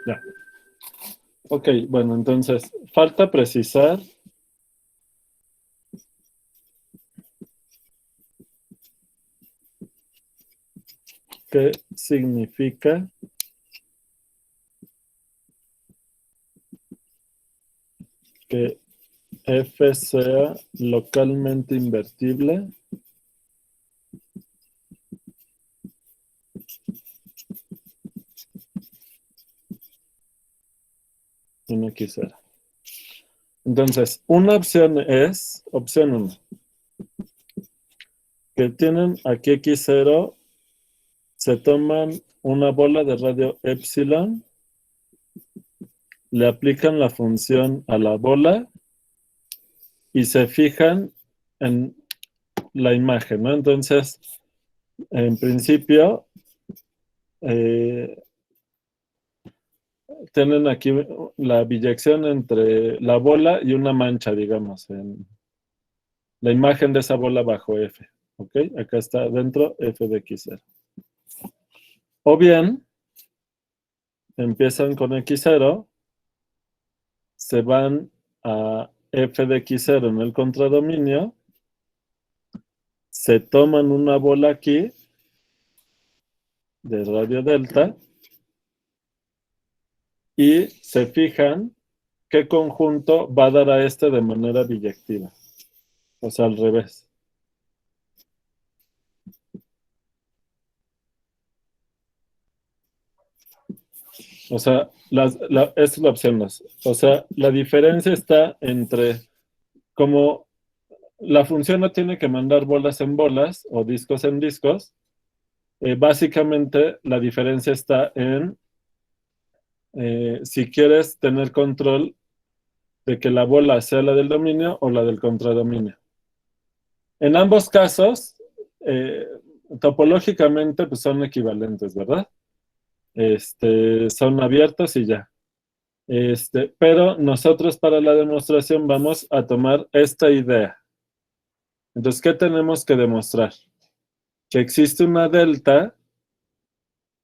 Ya. Ok, bueno, entonces, falta precisar qué significa que F sea localmente invertible en X0. Entonces, una opción es, opción 1, que tienen aquí X0, se toman una bola de radio epsilon, le aplican la función a la bola y se fijan en la imagen, ¿no? Entonces, en principio, eh, tienen aquí la biyección entre la bola y una mancha, digamos, en la imagen de esa bola bajo F. ¿Ok? Acá está dentro F de X0. O bien, empiezan con X0, se van a F de X0 en el contradominio, se toman una bola aquí de radio delta y se fijan qué conjunto va a dar a este de manera biyectiva. O sea, al revés. O sea, esta es la opción 2. O sea, la diferencia está entre como la función no tiene que mandar bolas en bolas o discos en discos. Básicamente la diferencia está en si quieres tener control de que la bola sea la del dominio o la del contradominio. En ambos casos, eh, topológicamente pues son equivalentes, ¿verdad? Son abiertos y ya. Pero nosotros para la demostración vamos a tomar esta idea. Entonces, ¿qué tenemos que demostrar? Que existe una delta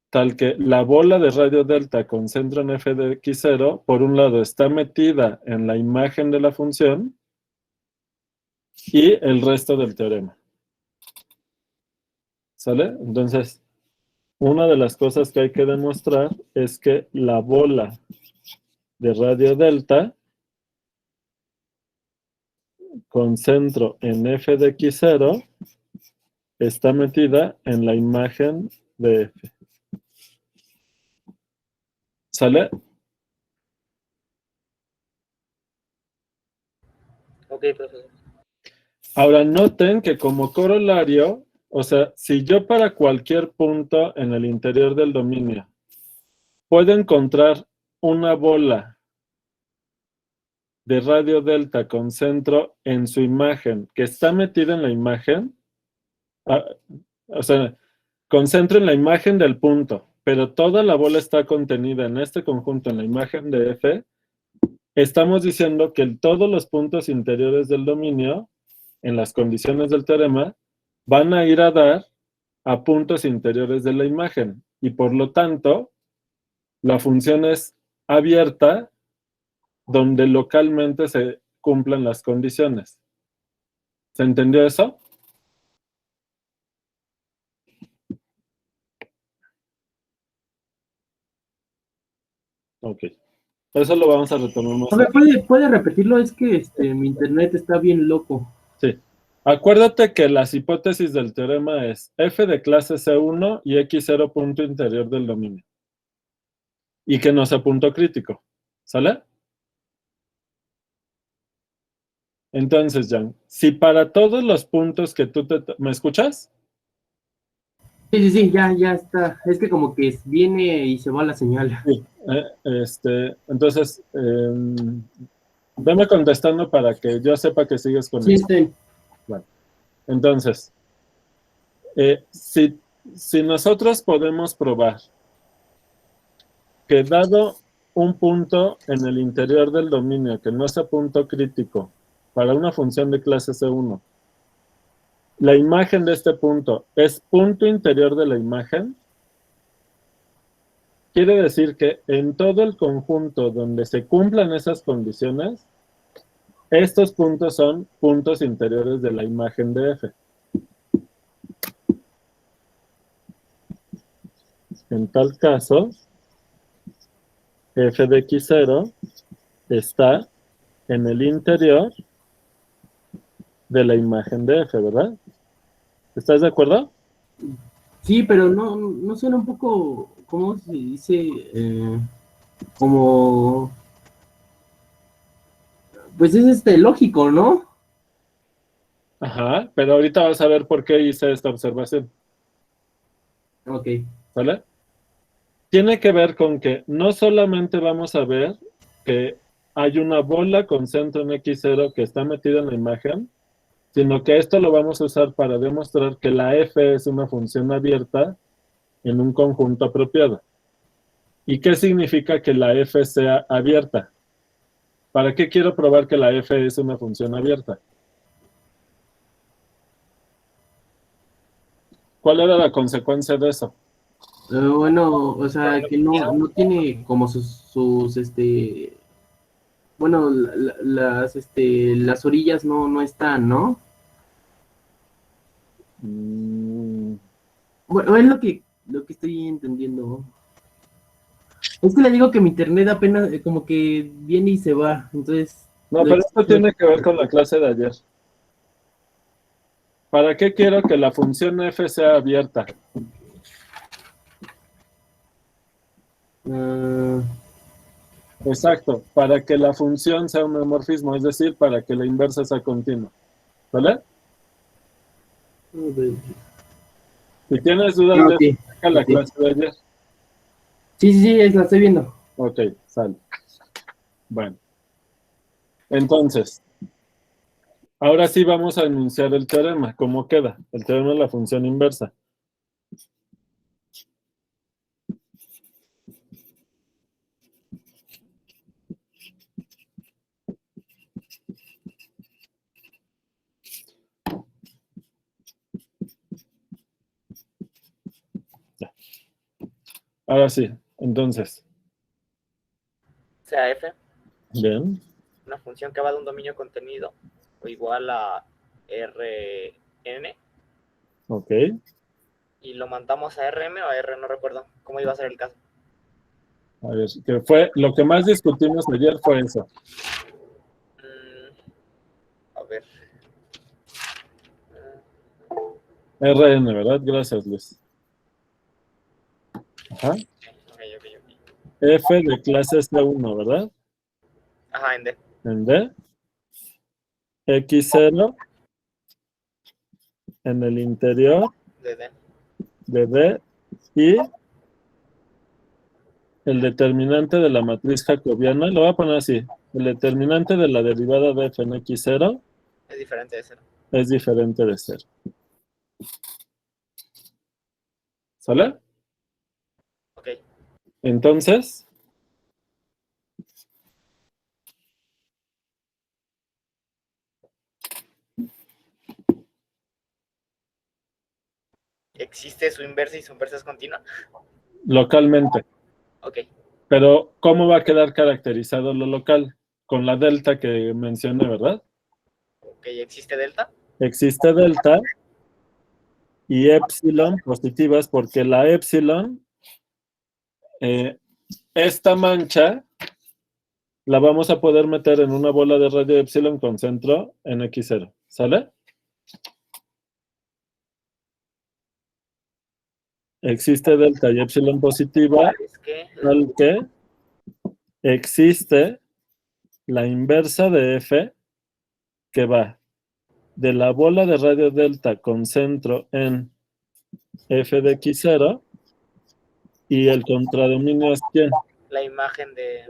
tal que la bola de radio delta con centro en F de X0, por un lado, está metida en la imagen de la función y el resto del teorema. ¿Sale? Entonces, una de las cosas que hay que demostrar es que la bola de radio delta con centro en F de X0 está metida en la imagen de F. ¿Sale? Ok, profesor. Ahora noten que como corolario, o sea, si yo para cualquier punto en el interior del dominio puedo encontrar una bola de radio delta con centro en su imagen, que está metida en la imagen, ah, o sea, con centro en la imagen del punto, pero toda la bola está contenida en este conjunto, en la imagen de F, estamos diciendo que todos los puntos interiores del dominio, en las condiciones del teorema, van a ir a dar a puntos interiores de la imagen. Y por lo tanto, la función es abierta donde localmente se cumplan las condiciones. ¿Se entendió eso? Ok. Eso lo vamos a retomar más tarde. ¿Puede repetirlo? Es que mi internet está bien loco. Sí. Acuérdate que las hipótesis del teorema es f de clase C1 y x0 punto interior del dominio. Y que no sea punto crítico. ¿Sale? Entonces, Jan, si para todos los puntos que tú ¿Me escuchas? Sí, ya está. Es que como que viene y se va la señal. Sí. Entonces, veme contestando para que yo sepa que sigues con Sí, eso. está bien. Bueno, entonces, si nosotros podemos probar que dado un punto en el interior del dominio que no sea punto crítico para una función de clase C1, la imagen de este punto es punto interior de la imagen, quiere decir que en todo el conjunto donde se cumplan esas condiciones, estos puntos son puntos interiores de la imagen de F. En tal caso, F de x0 está en el interior de la imagen de F, ¿verdad? ¿Estás de acuerdo? Sí, pero no suena un poco, ¿cómo se dice? Como, pues es lógico, ¿no? Ajá, pero ahorita vas a ver por qué hice esta observación, Ok. ¿vale? Tiene que ver con que no solamente vamos a ver que hay una bola con centro en x0 que está metida en la imagen, sino que esto lo vamos a usar para demostrar que la F es una función abierta en un conjunto apropiado. ¿Y qué significa que la F sea abierta? ¿Para qué quiero probar que la F es una función abierta? ¿Cuál era la consecuencia de eso? Bueno, o sea, que no tiene como bueno, las orillas no están, ¿no? Mm, Bueno, es lo que estoy entendiendo. Es que le digo que mi internet apenas como que viene y se va, entonces no, lo pero esto explico. tiene que ver con la clase de ayer. ¿Para qué quiero que la función f sea abierta? Ah, Exacto, para que la función sea un homomorfismo, es decir, para que la inversa sea continua. ¿Vale? Si tienes dudas de ok, eso, checa la ok. clase de ayer. Sí, sí, sí, la estoy viendo. Ok, sale. Bueno, entonces, ahora sí vamos a enunciar el teorema. ¿Cómo queda? El teorema de la función inversa. Ya. Ahora sí, entonces, Sea f bien, una función que va de un dominio contenido o igual a Rn ok. y lo mandamos a Rm o a R, no recuerdo cómo iba a ser el caso. A ver, que fue, lo que más discutimos ayer fue eso. A ver. Rn, ¿verdad? Gracias, Luis. Ajá. Ok. F de clase C1, ¿verdad? Ajá, en D. En D. X0 en el interior De D. de D y el determinante de la matriz jacobiana, lo voy a poner así, el determinante de la derivada de f en x0 Es diferente de cero. es diferente de 0. ¿Sale? Ok. Entonces, ¿Existe su inversa y su inversa es continua? localmente. Ok. Pero, ¿cómo va a quedar caracterizado lo local? Con la delta que mencioné, ¿verdad? Ok, ¿existe delta? Existe delta y epsilon positivas porque la epsilon, eh, esta mancha la vamos a poder meter en una bola de radio epsilon con centro en x0. ¿Sale? Existe delta y epsilon positiva, Es que tal que existe la inversa de f que va de la bola de radio delta con centro en f de x0 y el contradominio es ¿quién? la imagen de...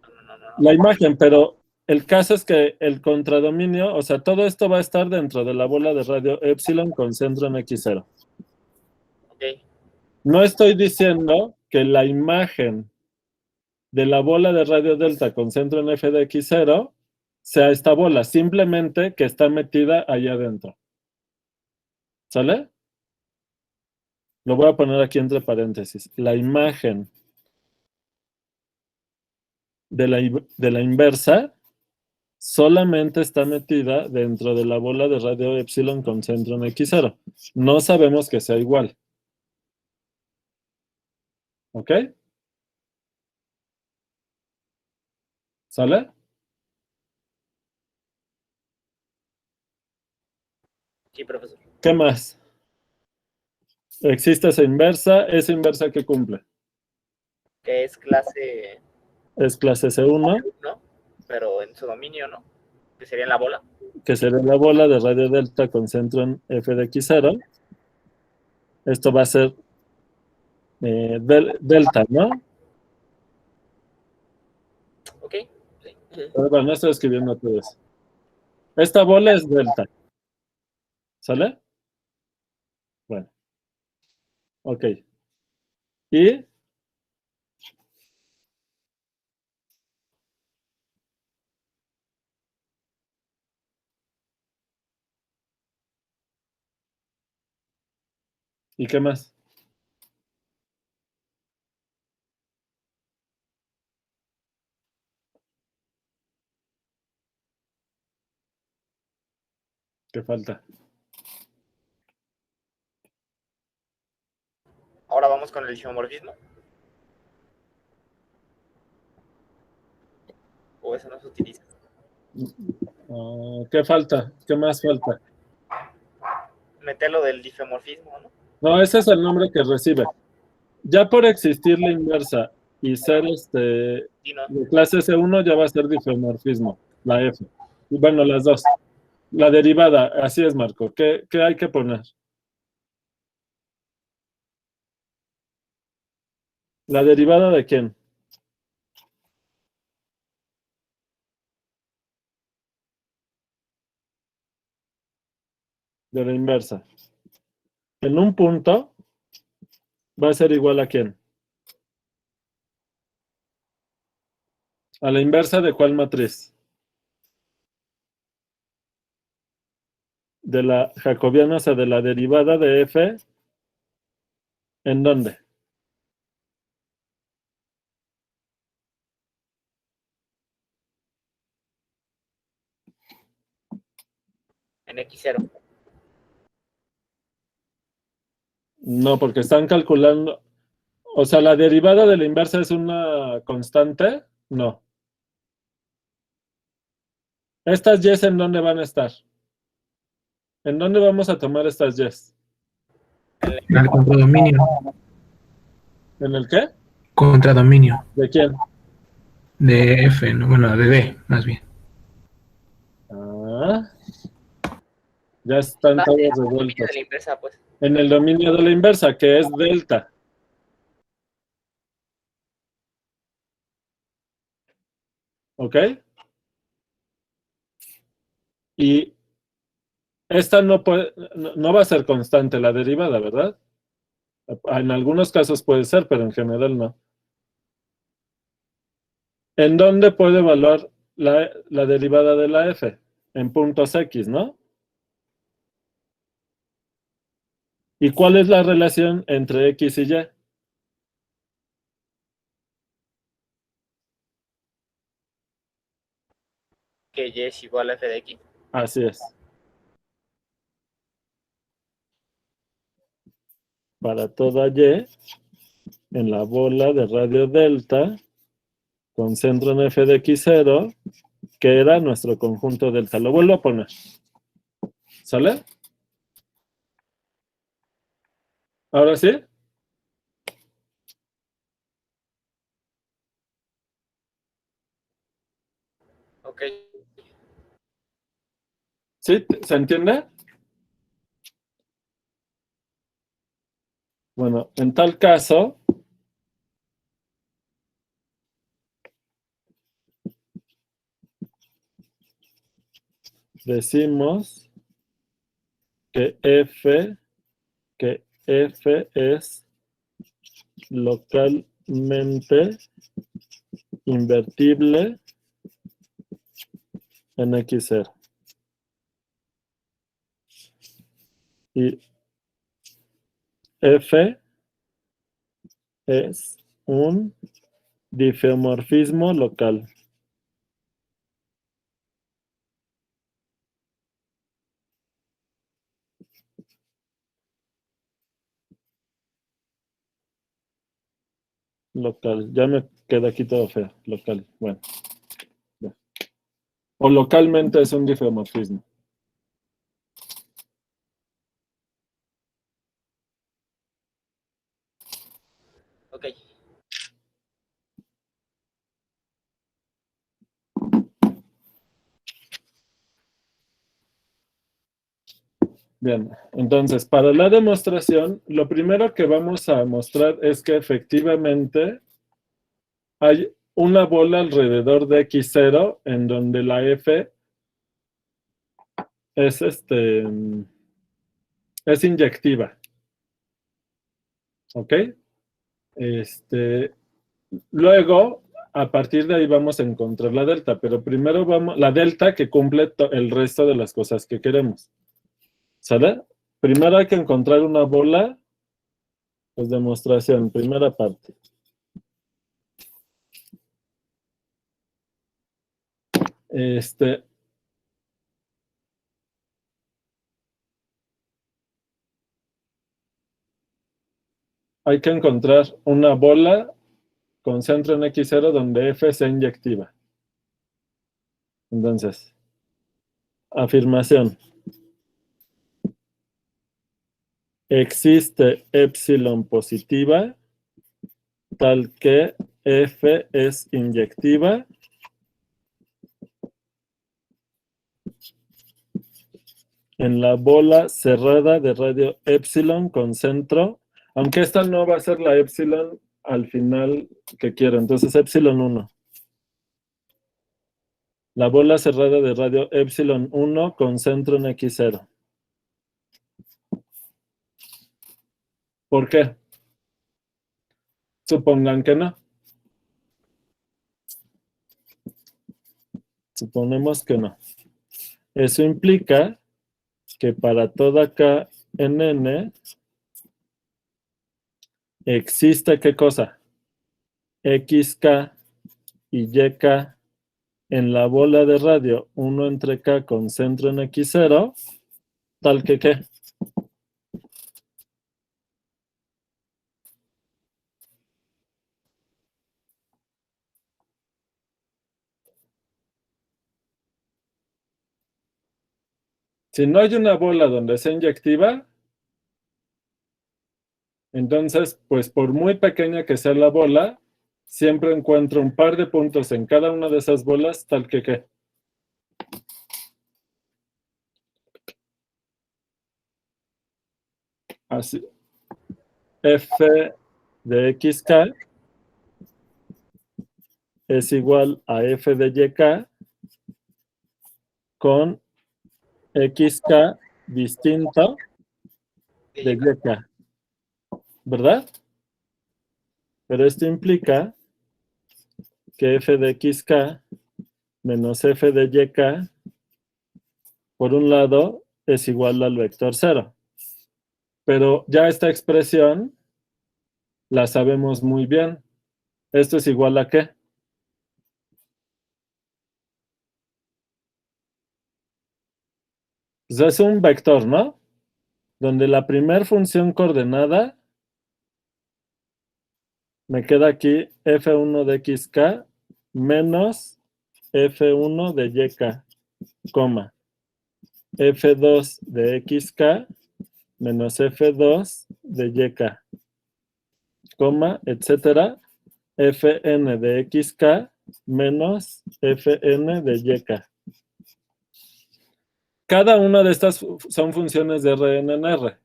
No. La imagen, pero el caso es que el contradominio, o sea, todo esto va a estar dentro de la bola de radio epsilon con centro en x0. Ok. No estoy diciendo que la imagen de la bola de radio delta con centro en f de x0 sea esta bola, simplemente que está metida allá adentro. ¿Sale? Lo voy a poner aquí entre paréntesis. La imagen de la inversa solamente está metida dentro de la bola de radio epsilon con centro en X0. No sabemos que sea igual. ¿Ok? ¿Sale? Sí, profesor. ¿Qué más? Existe esa inversa que cumple. Que es clase Es clase C1, 1, pero en su dominio, ¿no? Que sería en la bola. que sería la bola de radio delta con centro en F de X0. Esto va a ser delta, ¿no? Ok. Sí. Pero bueno, no estoy escribiendo todo eso. Esta bola es delta. ¿Sale? Bueno, ok. ¿Y qué más? ¿Qué falta? Ahora vamos con el isomorfismo. O eso no se utiliza. ¿Qué falta? ¿Qué más falta? Meterlo del difeomorfismo, ¿no? No, ese es el nombre que recibe. Ya por existir la inversa y ser Sí, ¿no? de clase C1 ya va a ser difeomorfismo, la F. Y bueno, las dos. La derivada, así es, Marco. ¿Qué hay que poner? ¿La derivada de quién? De la inversa. En un punto va a ser igual a quién? ¿A la inversa de cuál matriz? De la jacobiana, o sea, de la derivada de F. ¿En dónde? En X0. No, porque están calculando. O sea, ¿la derivada de la inversa es una constante? No. ¿Estas y's en dónde van a estar? ¿En dónde vamos a tomar estas y's? Al contradominio. ¿En el qué? Contradominio. ¿De quién? De F, ¿no? Bueno, de D, más bien. Ah, ya están todos En el dominio revueltos. de la inversa, pues. En el dominio de la inversa, que es delta. ¿Ok? Y esta no va a ser constante la derivada, ¿verdad? En algunos casos puede ser, pero en general no. ¿En dónde puede evaluar la derivada de la f? En puntos x, ¿no? ¿Y cuál es la relación entre x y y? Que Y es igual a F de X. Así es. Para toda y, en la bola de radio delta, con centro en f de x0, que era nuestro conjunto delta. Lo vuelvo a poner. ¿Sale? ¿Ahora sí? Ok. ¿Sí? ¿Se entiende? Bueno, en tal caso, decimos que F es localmente invertible en X0. Y F es un difeomorfismo local. Local, ya me queda aquí todo feo. Local, bueno. Ya. O localmente es un difeomorfismo. Ok. Bien, entonces, para la demostración, lo primero que vamos a mostrar es que efectivamente hay una bola alrededor de X0 en donde la F es, es inyectiva. ¿Ok? Luego, a partir de ahí vamos a encontrar la delta, pero primero vamos, la delta que cumple el resto de las cosas que queremos. ¿Sale? Primero hay que encontrar una bola, pues demostración, primera parte. Hay que encontrar una bola con centro en X0 donde F sea inyectiva. Entonces, afirmación. Existe epsilon positiva tal que F es inyectiva en la bola cerrada de radio epsilon con centro, aunque esta no va a ser la epsilon al final que quiero, entonces epsilon 1. La bola cerrada de radio epsilon 1 con centro en X0. ¿Por qué? Supongan que no. Suponemos que no. Eso implica que para toda K en N existe ¿qué cosa? XK y YK en la bola de radio 1 entre K con centro en X0, tal que ¿qué? Si no hay una bola donde sea inyectiva, entonces, pues por muy pequeña que sea la bola, siempre encuentro un par de puntos en cada una de esas bolas, tal que ¿qué? Así. F de XK es igual a F de YK con XK distinto de YK, ¿verdad? Pero esto implica que F de XK menos F de YK, por un lado, es igual al vector 0. Pero ya esta expresión la sabemos muy bien. ¿Esto es igual a qué? Pues es un vector, ¿no? Donde la primera función coordenada me queda aquí F1 de XK menos F1 de YK, coma. F2 de XK menos F2 de YK, coma, etcétera. Fn de XK menos Fn de YK. Cada una de estas son funciones de Rn en R.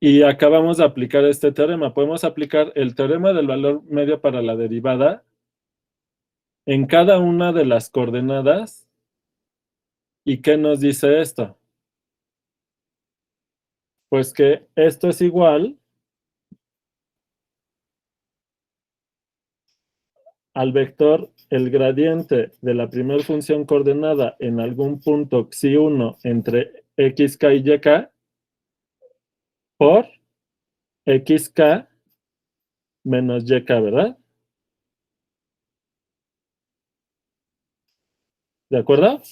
Y acabamos de aplicar este teorema. Podemos aplicar el teorema del valor medio para la derivada en cada una de las coordenadas. ¿Y qué nos dice esto? Pues que esto es igual al vector el gradiente de la primera función coordenada en algún punto xi1 entre xk y yk por xk menos yk, ¿verdad? ¿De acuerdo?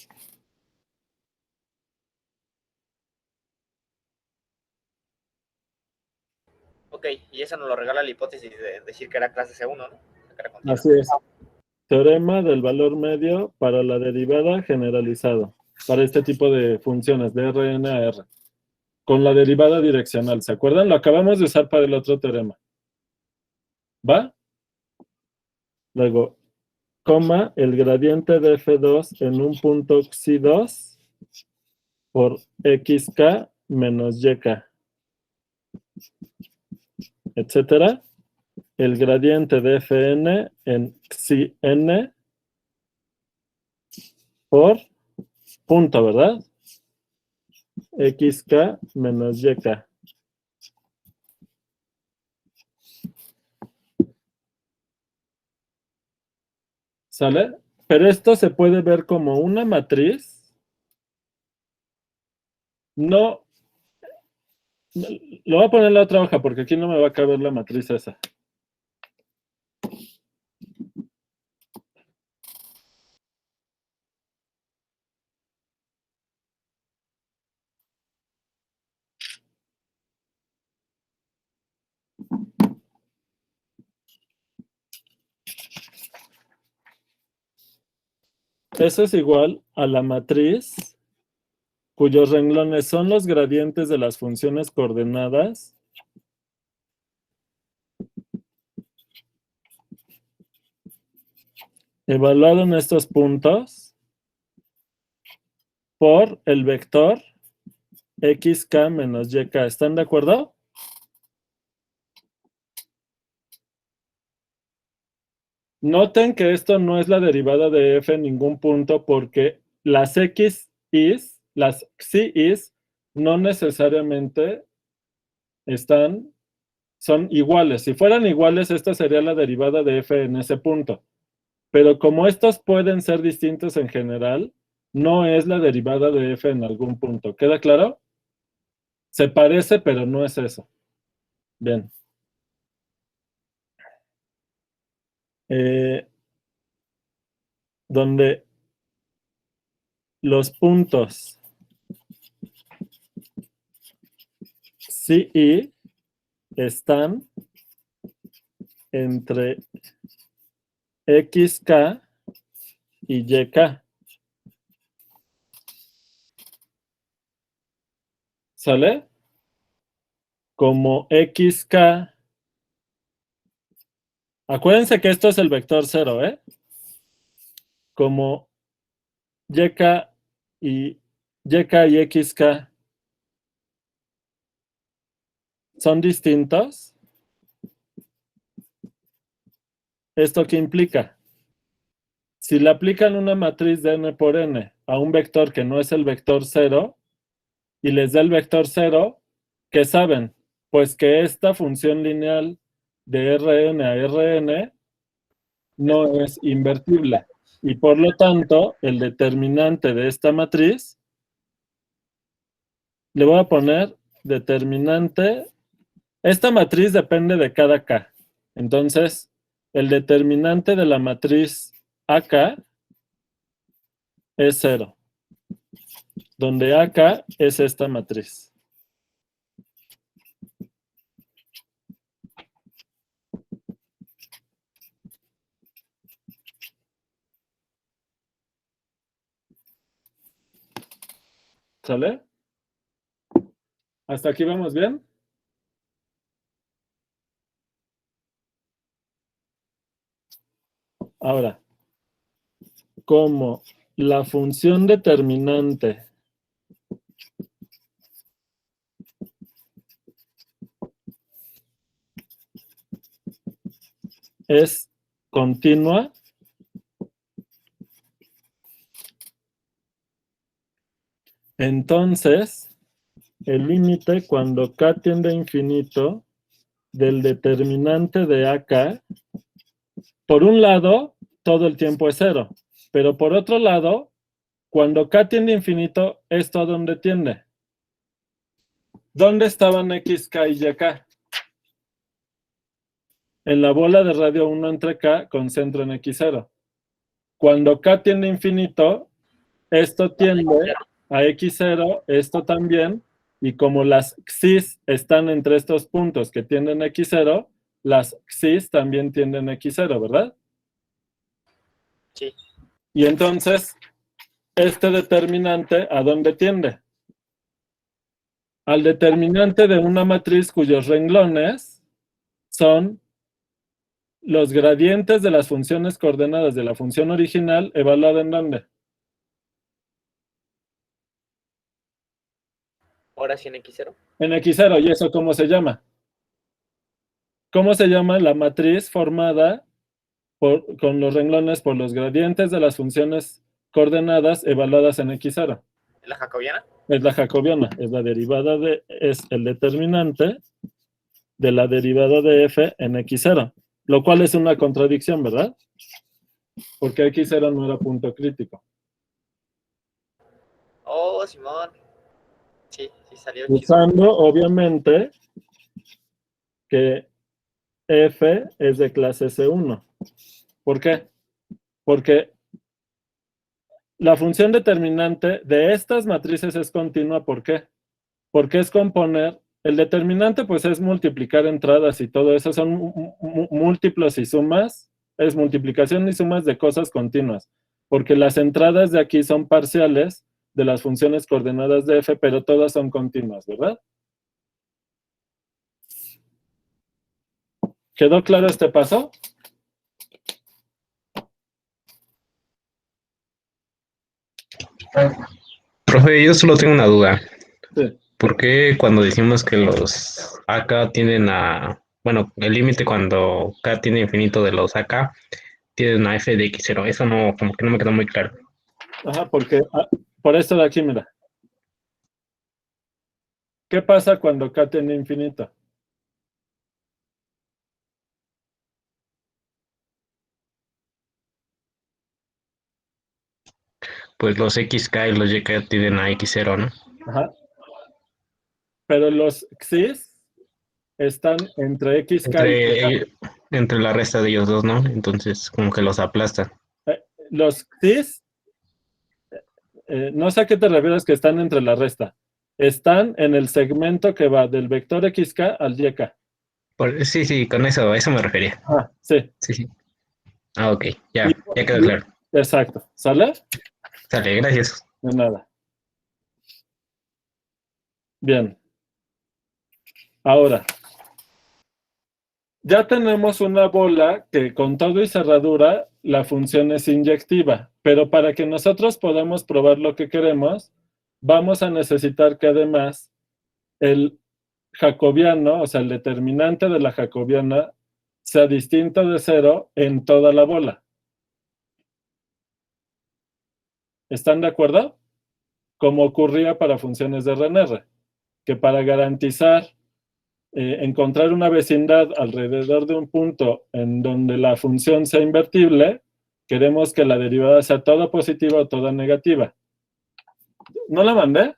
Ok, y eso nos lo regala la hipótesis de decir que era clase C1, ¿no? Que era continua. Así es. Teorema del valor medio para la derivada generalizado, para este tipo de funciones de Rn a R, con la derivada direccional. ¿Se acuerdan? Lo acabamos de usar para el otro teorema. ¿Va? Luego, coma, el gradiente de F2 en un punto Xi2 por xk menos yk, etcétera. El gradiente de Fn en Xn por punto, ¿verdad? xk menos yk. ¿Sale? Pero esto se puede ver como una matriz. No, lo voy a poner en la otra hoja porque aquí no me va a caber la matriz esa. Eso es igual a la matriz cuyos renglones son los gradientes de las funciones coordenadas evaluado en estos puntos por el vector xk menos yk. ¿Están de acuerdo? Noten que esto no es la derivada de f en ningún punto porque las x's, las xi's, no necesariamente son iguales. Si fueran iguales, esta sería la derivada de f en ese punto. Pero como estos pueden ser distintos en general, no es la derivada de f en algún punto. ¿Queda claro? Se parece, pero no es eso. Bien. Donde los puntos sí y están entre xk y yk. ¿Sale? Como xk. Acuérdense que esto es el vector 0, ¿eh? Como yk y xk son distintos. ¿Esto qué implica? Si le aplican una matriz de n por n a un vector que no es el vector 0 y les da el vector 0, ¿qué saben? Pues que esta función lineal de Rn a Rn no es invertible. Y por lo tanto, el determinante de esta matriz, le voy a poner determinante. Esta matriz depende de cada k. Entonces, el determinante de la matriz AK es 0, donde AK es esta matriz. ¿Sale? ¿Hasta aquí vamos bien? Ahora, como la función determinante es continua, entonces el límite cuando k tiende a infinito del determinante de AK, por un lado, todo el tiempo es 0, pero por otro lado, cuando k tiende a infinito, ¿esto a dónde tiende? ¿Dónde estaban X, K y YK? En la bola de radio 1 entre K con centro en X0. Cuando K tiende a infinito, esto tiende a X0, esto también, y como las xis están entre estos puntos que tienden a X0, las xis también tienden a X0, ¿verdad? Sí. Y entonces, este determinante, ¿a dónde tiende? Al determinante de una matriz cuyos renglones son los gradientes de las funciones coordenadas de la función original evaluada en ¿dónde? Ahora sí en X0. En X0. ¿Y eso cómo se llama? ¿Cómo se llama la matriz formada con los renglones por los gradientes de las funciones coordenadas evaluadas en X0? ¿La jacobiana? Es la jacobiana, es la derivada es el determinante de la derivada de f en X0, lo cual es una contradicción, ¿verdad? Porque X0 no era punto crítico. Oh, Simón. Sí, sí salió chido. Usando, obviamente, que f es de clase C1. ¿Por qué? Porque la función determinante de estas matrices es continua. ¿Por qué? Porque es componer. El determinante, pues, es multiplicar entradas y todo eso. Son múltiplos y sumas. Es multiplicación y sumas de cosas continuas. Porque las entradas de aquí son parciales de las funciones coordenadas de f, pero todas son continuas, ¿verdad? ¿Quedó claro este paso? Profe, yo solo tengo una duda. Sí. ¿Por qué cuando decimos que los AK tienden a, bueno, el límite cuando K tiene infinito de los AK tienen a f de x0? Eso no, como que no me quedó muy claro. Ajá, porque por esto de aquí, mira. ¿Qué pasa cuando K tiene infinito? Pues los XK y los YK tienden a x0, ¿no? Ajá. Pero los xis están entre XK y YK. Entre la resta de ellos dos, ¿no? Entonces, como que los aplastan. Los xis, no sé a qué te refieres que están entre la resta. Están en el segmento que va del vector XK al YK. Sí, sí, con eso, a eso me refería. Ah, sí. Sí, sí. Ah, ok, Y- ya quedó claro. Exacto. ¿Sale? Sale, gracias. De nada. Bien. Ahora, ya tenemos una bola que con todo y cerradura la función es inyectiva, pero para que nosotros podamos probar lo que queremos, vamos a necesitar que además el jacobiano, o sea, el determinante de la jacobiana, sea distinto de cero en toda la bola. ¿Están de acuerdo? Como ocurría para funciones de RNR, que para garantizar encontrar una vecindad alrededor de un punto en donde la función sea invertible, queremos que la derivada sea toda positiva o toda negativa. ¿No la mandé?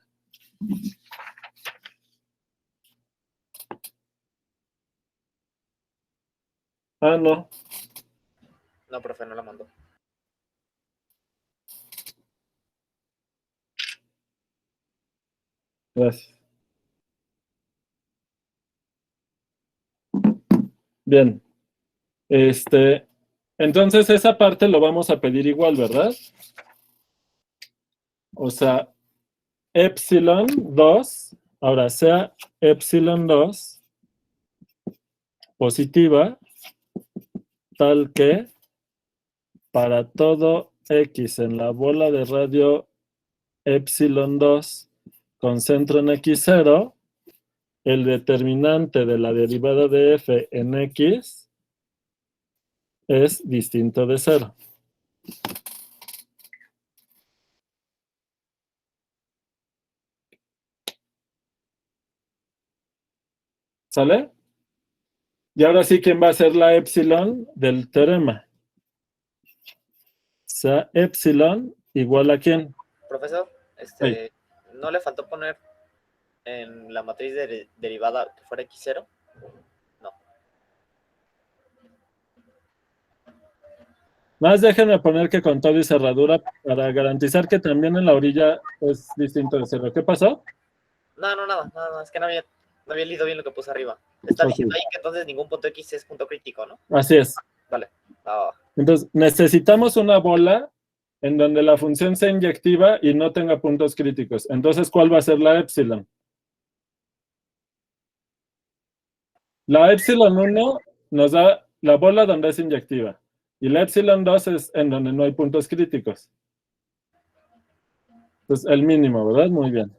Ah, no. No, profe, no la mandó. Gracias. Bien. Entonces esa parte lo vamos a pedir igual, ¿verdad? O sea, epsilon 2, ahora sea epsilon 2 positiva, tal que para todo x en la bola de radio epsilon 2 con centro en x0, el determinante de la derivada de f en x es distinto de 0. ¿Sale? Y ahora sí, ¿quién va a ser la epsilon del teorema? O sea, epsilon igual a ¿quién? Profesor, Hey. no le faltó poner en la matriz derivada que fuera x0? No. Más déjenme poner que con todo y cerradura para garantizar que también en la orilla es distinto de 0. ¿Qué pasó? No, nada, es que no había leído bien lo que puse arriba. Está diciendo ahí que entonces ningún punto X es punto crítico, ¿no? Así es. Vale. Entonces, necesitamos una bola en donde la función sea inyectiva y no tenga puntos críticos. Entonces, ¿cuál va a ser la épsilon? La épsilon 1 nos da la bola donde es inyectiva. Y la épsilon 2 es en donde no hay puntos críticos. Entonces, el mínimo, ¿verdad? Muy bien.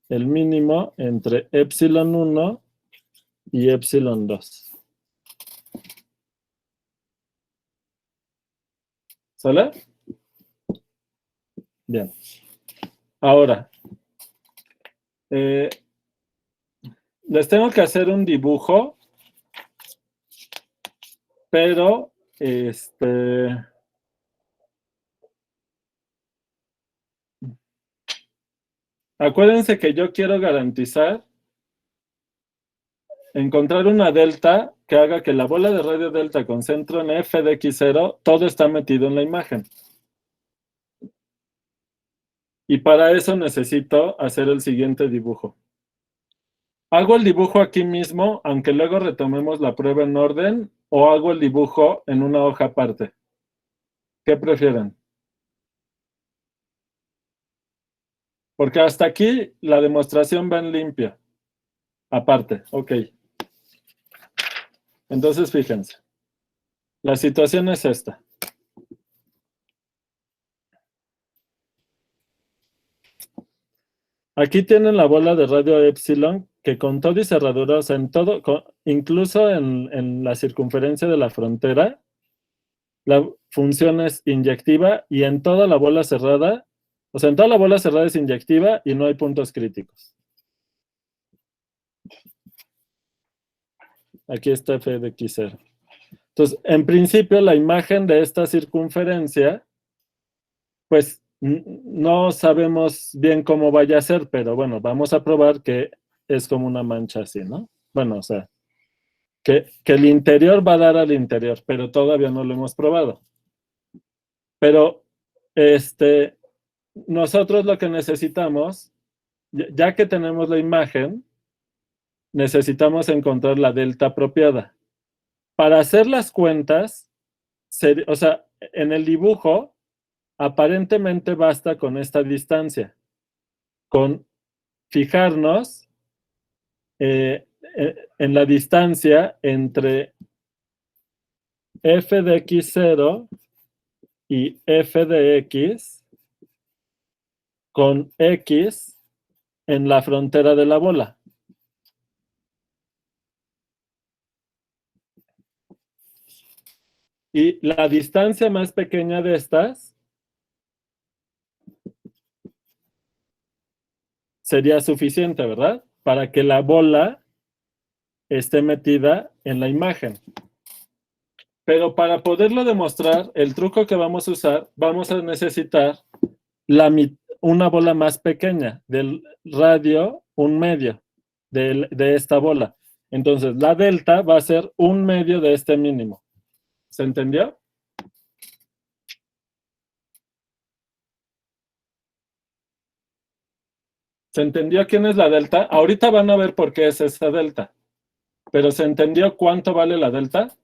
El mínimo entre épsilon 1 y épsilon 2. ¿Sale? Bien. Ahora, les tengo que hacer un dibujo, pero acuérdense que yo quiero garantizar encontrar una delta que haga que la bola de radio delta con centro en f de x0, todo está metido en la imagen. Y para eso necesito hacer el siguiente dibujo. ¿Hago el dibujo aquí mismo, aunque luego retomemos la prueba en orden, o hago el dibujo en una hoja aparte? ¿Qué prefieren? Porque hasta aquí la demostración va en limpia. Aparte, ok. Entonces, fíjense. La situación es esta. Aquí tienen la bola de radio epsilon, que con todo y cerradura, o sea, en todo, incluso en la circunferencia de la frontera, la función es inyectiva y en toda la bola cerrada, o sea, en toda la bola cerrada es inyectiva y no hay puntos críticos. Aquí está f de x0. Entonces, en principio, la imagen de esta circunferencia, pues no sabemos bien cómo vaya a ser, pero bueno, vamos a probar que es como una mancha así, ¿no? Bueno, o sea, que el interior va a dar al interior, pero todavía no lo hemos probado. Pero, nosotros lo que necesitamos, ya que tenemos la imagen, necesitamos encontrar la delta apropiada. Para hacer las cuentas, o sea, en el dibujo, aparentemente basta con esta distancia, con fijarnos en la distancia entre f de x0 y f de x con x en la frontera de la bola. Y la distancia más pequeña de estas sería suficiente, ¿verdad? Para que la bola esté metida en la imagen. Pero para poderlo demostrar, el truco que vamos a usar, vamos a necesitar una bola más pequeña, del radio 1/2 de esta bola. Entonces, la delta va a ser 1/2 de este mínimo. ¿Se entendió? ¿Se entendió quién es la delta? Ahorita van a ver por qué es esa delta. Pero ¿se entendió cuánto vale la delta?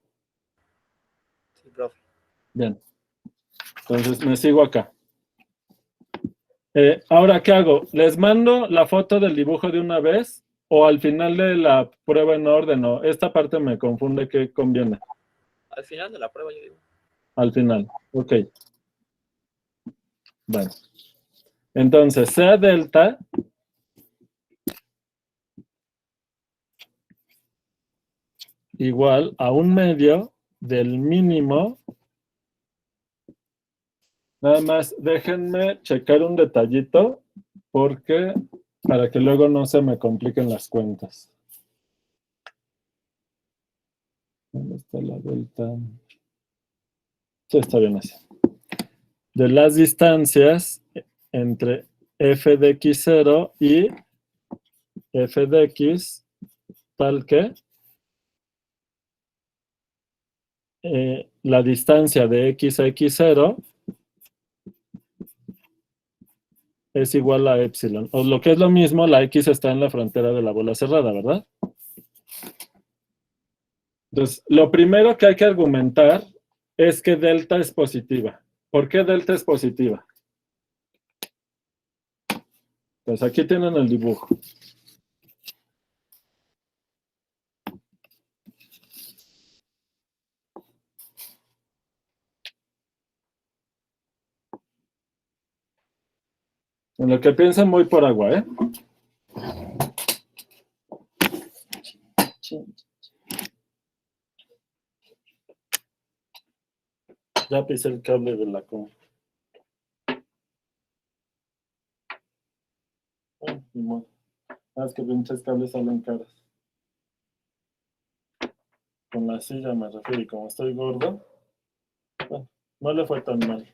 Sí, profe. Bien. Entonces me sigo acá. Ahora, ¿qué hago? ¿Les mando la foto del dibujo de una vez o al final de la prueba en orden? No, esta parte me confunde, ¿qué conviene? Al final de la prueba, yo digo. Al final, ok. Bueno. Entonces, sea delta igual a 1/2 del mínimo. Nada más déjenme checar un detallito porque para que luego no se me compliquen las cuentas. ¿Dónde está la delta? Sí, está bien así. De las distancias entre f de x0 y f de x tal que la distancia de x a x0 es igual a epsilon. O lo que es lo mismo, la x está en la frontera de la bola cerrada, ¿verdad? Entonces, lo primero que hay que argumentar es que delta es positiva. ¿Por qué delta es positiva? Pues aquí tienen el dibujo. En lo que piensan voy por agua, ¿eh? Ya pisé el cable de la compu. Ni modo. Es que pinches cables salen caros. Con la silla me refiero, y como estoy gordo, bueno, no le fue tan mal.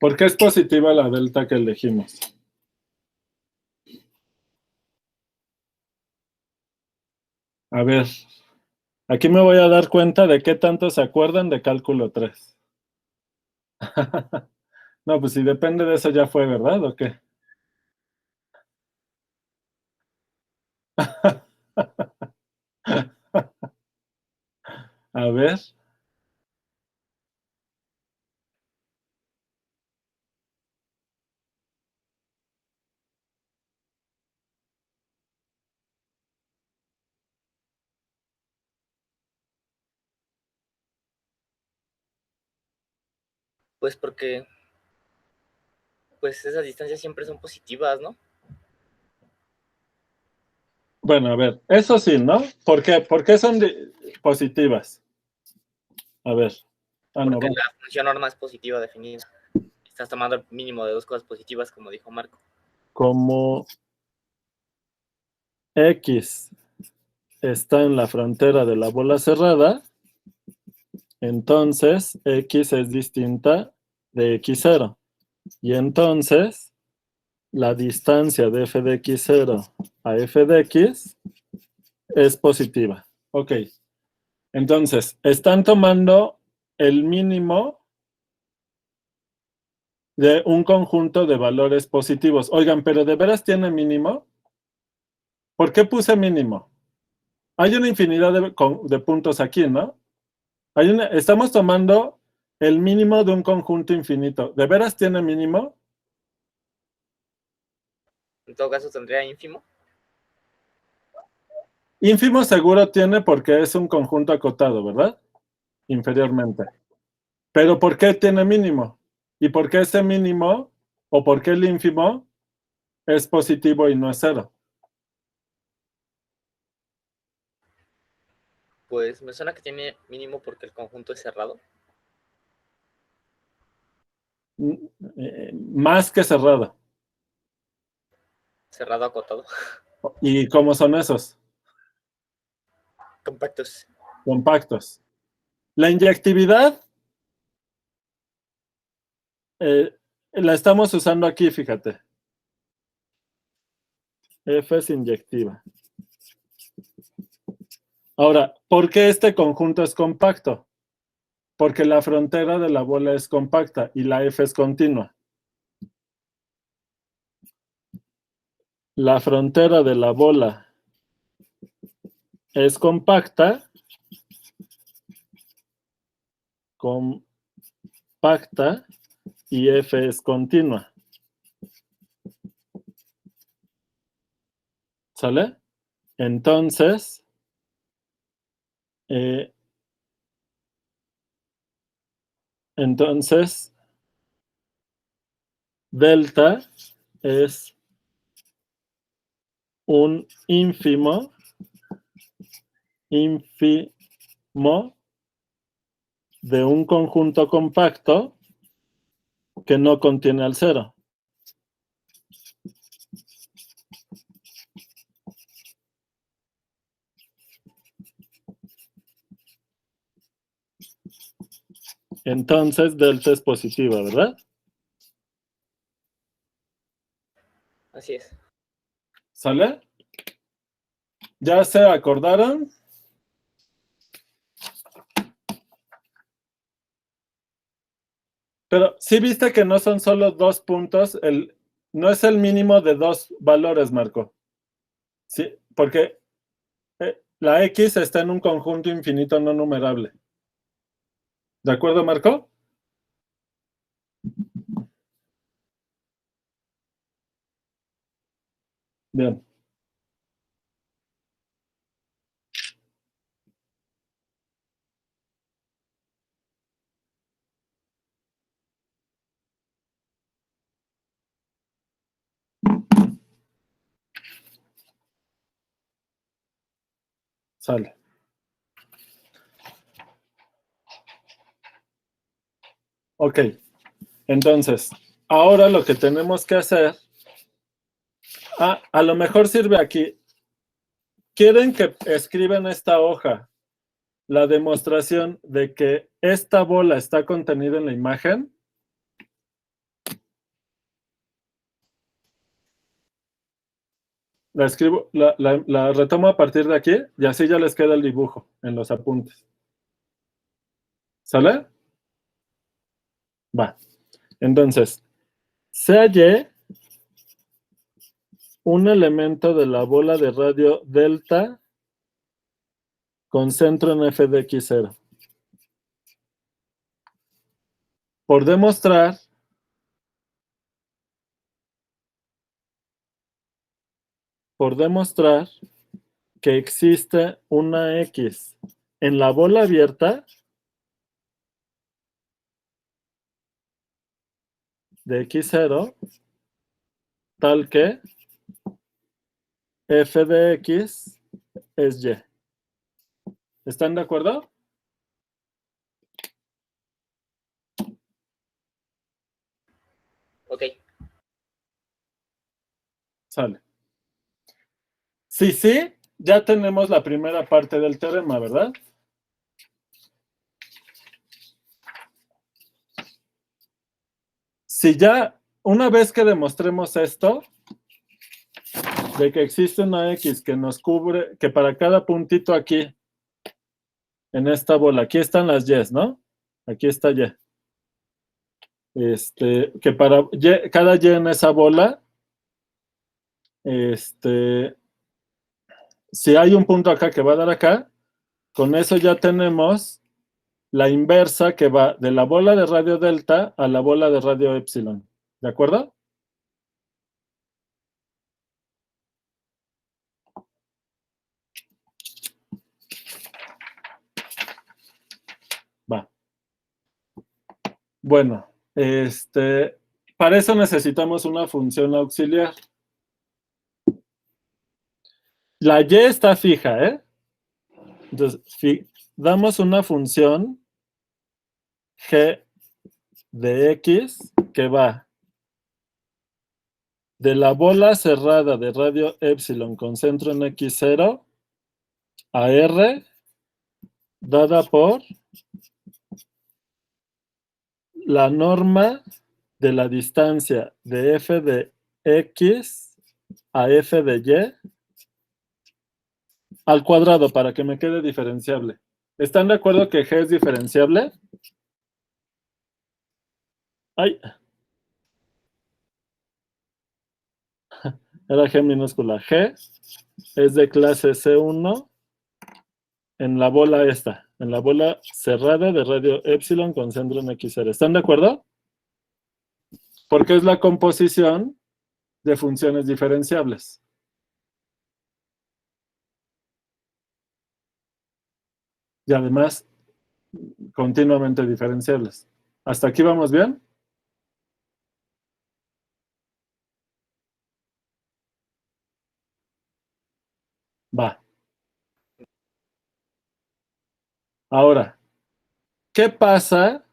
¿Por qué es positiva la delta que elegimos? A ver, aquí me voy a dar cuenta de qué tanto se acuerdan de cálculo 3. No, pues si depende de eso ya fue, ¿verdad? ¿O qué? A ver, Pues porque pues esas distancias siempre son positivas, ¿no? bueno, a ver, eso sí, ¿no? ¿Por qué? ¿Por qué son positivas? A ver. Ah, no, Porque va. la función norma es positiva definida. Estás tomando el mínimo de dos cosas positivas, como dijo Marco. Como x está en la frontera de la bola cerrada, entonces x es distinta de x0. Y entonces la distancia de f de x0 a f de x es positiva. Ok. Entonces, están tomando el mínimo de un conjunto de valores positivos. Oigan, ¿pero de veras tiene mínimo? ¿Por qué puse mínimo? Hay una infinidad de puntos aquí, ¿no? Estamos tomando el mínimo de un conjunto infinito. ¿De veras tiene mínimo? En todo caso tendría ínfimo. Ínfimo seguro tiene porque es un conjunto acotado, ¿verdad? Inferiormente. Pero ¿por qué tiene mínimo? ¿Y por qué ese mínimo o por qué el ínfimo es positivo y no es cero? Pues me suena que tiene mínimo porque el conjunto es cerrado. Más que cerrado. Cerrado acotado. ¿Y cómo son esos? Compactos. Compactos. La inyectividad la estamos usando aquí, fíjate. F es inyectiva. Ahora, ¿por qué este conjunto es compacto? Porque la frontera de la bola es compacta y la F es continua. la frontera de la bola es compacta, y F es continua. ¿Sale? Entonces, delta es un ínfimo de un conjunto compacto que no contiene al cero. Entonces, delta es positiva, ¿verdad? Así es. ¿Sale? ¿Ya se acordaron? Pero sí viste que no son solo 2 puntos, no es el mínimo de 2 valores, Marco. Sí, porque la X está en un conjunto infinito no numerable. ¿De acuerdo, Marco? Bien. Sale. Ok. Entonces, ahora lo que tenemos que hacer, a lo mejor sirve aquí. ¿Quieren que escriba en esta hoja la demostración de que esta bola está contenida en la imagen? La escribo, la retomo a partir de aquí y así ya les queda el dibujo en los apuntes. ¿Sale? Va. Entonces, sea Y un elemento de la bola de radio delta con centro en f de x0. Por demostrar que existe una X en la bola abierta de x0 tal que f de x es y. ¿Están de acuerdo? Ok. Sale. Sí, sí, ya tenemos la primera parte del teorema, ¿verdad? Si ya, una vez que demostremos esto, de que existe una X que nos cubre, que para cada puntito aquí, en esta bola, aquí están las Y's, ¿no? Aquí está Y. Que para cada Y en esa bola, si hay un punto acá que va a dar acá, con eso ya tenemos la inversa que va de la bola de radio delta a la bola de radio epsilon. ¿De acuerdo? Va. Bueno, para eso necesitamos una función auxiliar. La Y está fija, ¿eh? Entonces, damos una función g de x que va de la bola cerrada de radio epsilon con centro en x0 a r dada por la norma de la distancia de f de x a f de y al cuadrado para que me quede diferenciable. ¿Están de acuerdo que g es diferenciable? Ay. era G minúscula. G es de clase C1 en la bola esta, en la bola cerrada de radio epsilon con centro en XR. ¿Están de acuerdo? Porque es la composición de funciones diferenciables. Y además, continuamente diferenciables. ¿Hasta aquí vamos bien? Va. Ahora, ¿qué pasa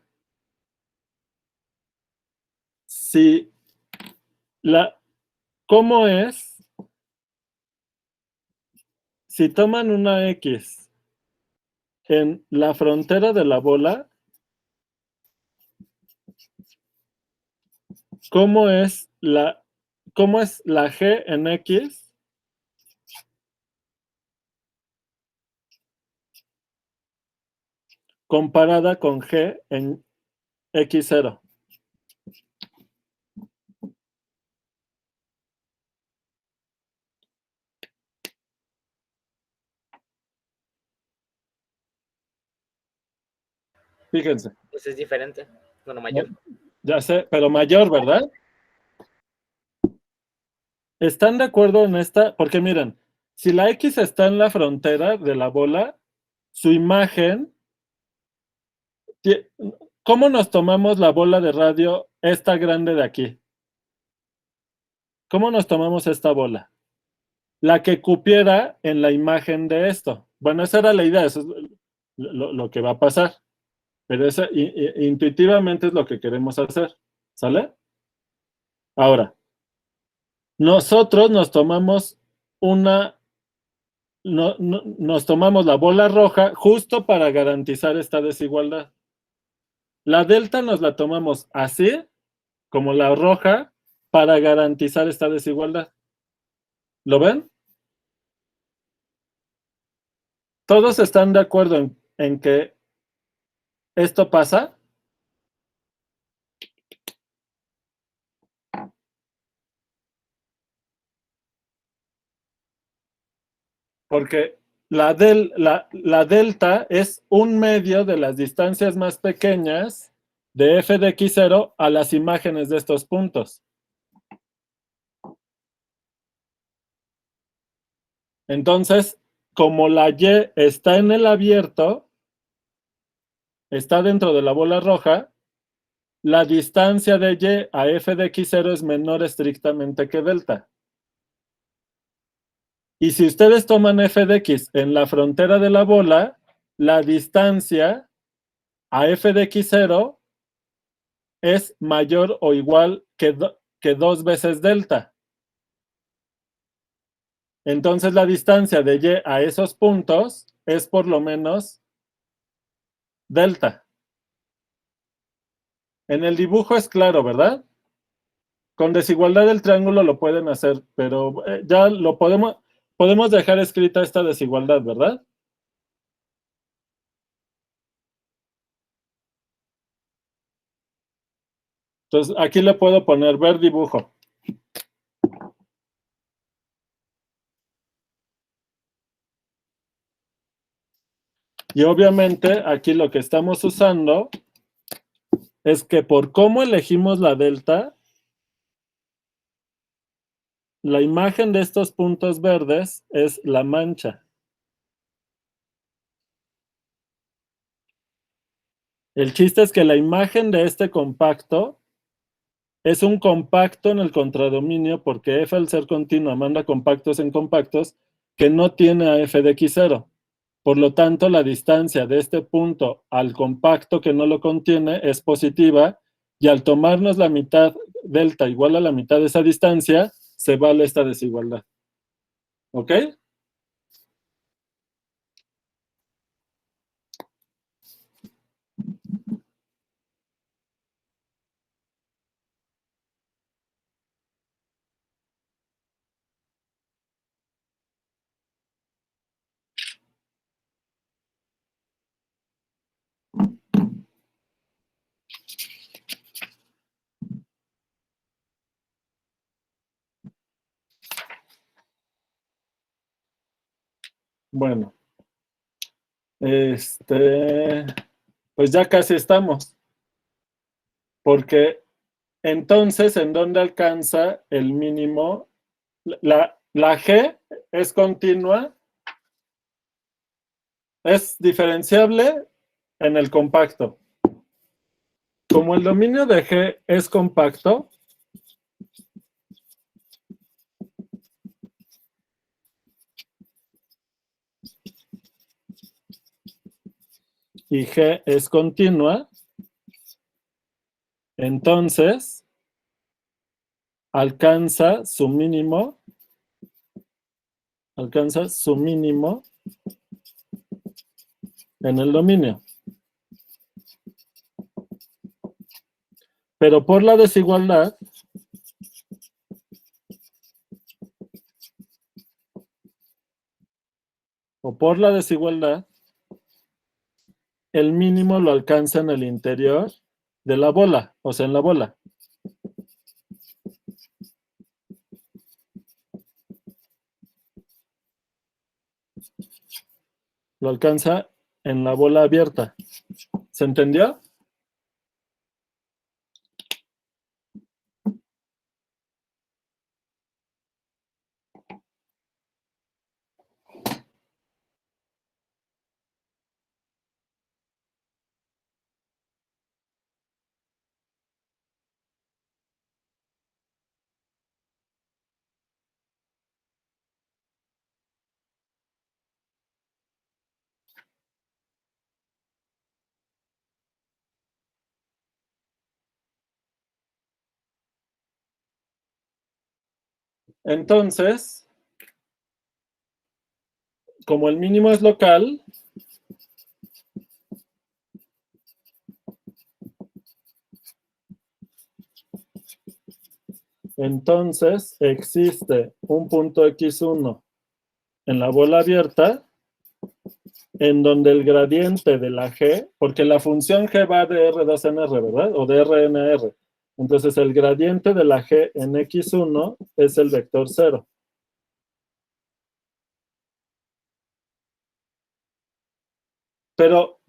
si cómo es si toman una X en la frontera de la bola? ¿Cómo es la G en X comparada con G en X0? Fíjense. Pues es diferente. Bueno, mayor. Ya sé, pero mayor, ¿verdad? ¿Están de acuerdo en esta? Porque miren, si la X está en la frontera de la bola, su imagen, ¿cómo nos tomamos la bola de radio esta grande de aquí? ¿Cómo nos tomamos esta bola? La que cupiera en la imagen de esto. Bueno, esa era la idea, eso es lo que va a pasar. Pero intuitivamente es lo que queremos hacer. ¿Sale? Ahora, nosotros nos tomamos nos tomamos la bola roja justo para garantizar esta desigualdad. La delta nos la tomamos así, como la roja, para garantizar esta desigualdad. ¿Lo ven? ¿Todos están de acuerdo en que esto pasa? Porque la delta es un medio de las distancias más pequeñas de f de x0 a las imágenes de estos puntos. Entonces, como la y está en el abierto, está dentro de la bola roja, la distancia de y a f de x0 es menor estrictamente que delta. Y si ustedes toman f de x en la frontera de la bola, la distancia a f de x0 es mayor o igual que 2 veces delta. Entonces la distancia de y a esos puntos es por lo menos delta. En el dibujo es claro, ¿verdad? Con desigualdad del triángulo lo pueden hacer, pero ya lo podemos dejar escrita esta desigualdad, ¿verdad? Entonces aquí le puedo poner ver dibujo. Y obviamente aquí lo que estamos usando es que por cómo elegimos la delta, la imagen de estos puntos verdes es la mancha. El chiste es que la imagen de este compacto es un compacto en el contradominio porque f al ser continua manda compactos en compactos que no tiene a f de x0. Por lo tanto, la distancia de este punto al compacto que no lo contiene es positiva y al tomarnos la mitad delta igual a la mitad de esa distancia, se vale esta desigualdad. ¿Ok? Bueno, pues ya casi estamos. Porque entonces, ¿en dónde alcanza el mínimo? La G es continua, es diferenciable en el compacto. Como el dominio de G es compacto, y G es continua, entonces alcanza su mínimo en el dominio. Pero por la desigualdad, el mínimo lo alcanza en el interior de la bola, o sea, en la bola. Lo alcanza en la bola abierta. ¿Se entendió? Entonces, como el mínimo es local, entonces existe un punto x1 en la bola abierta en donde el gradiente de la G, porque la función G va de R2 en R, ¿verdad? O de R en R. Entonces el gradiente de la G en x1 es el vector 0. Pero,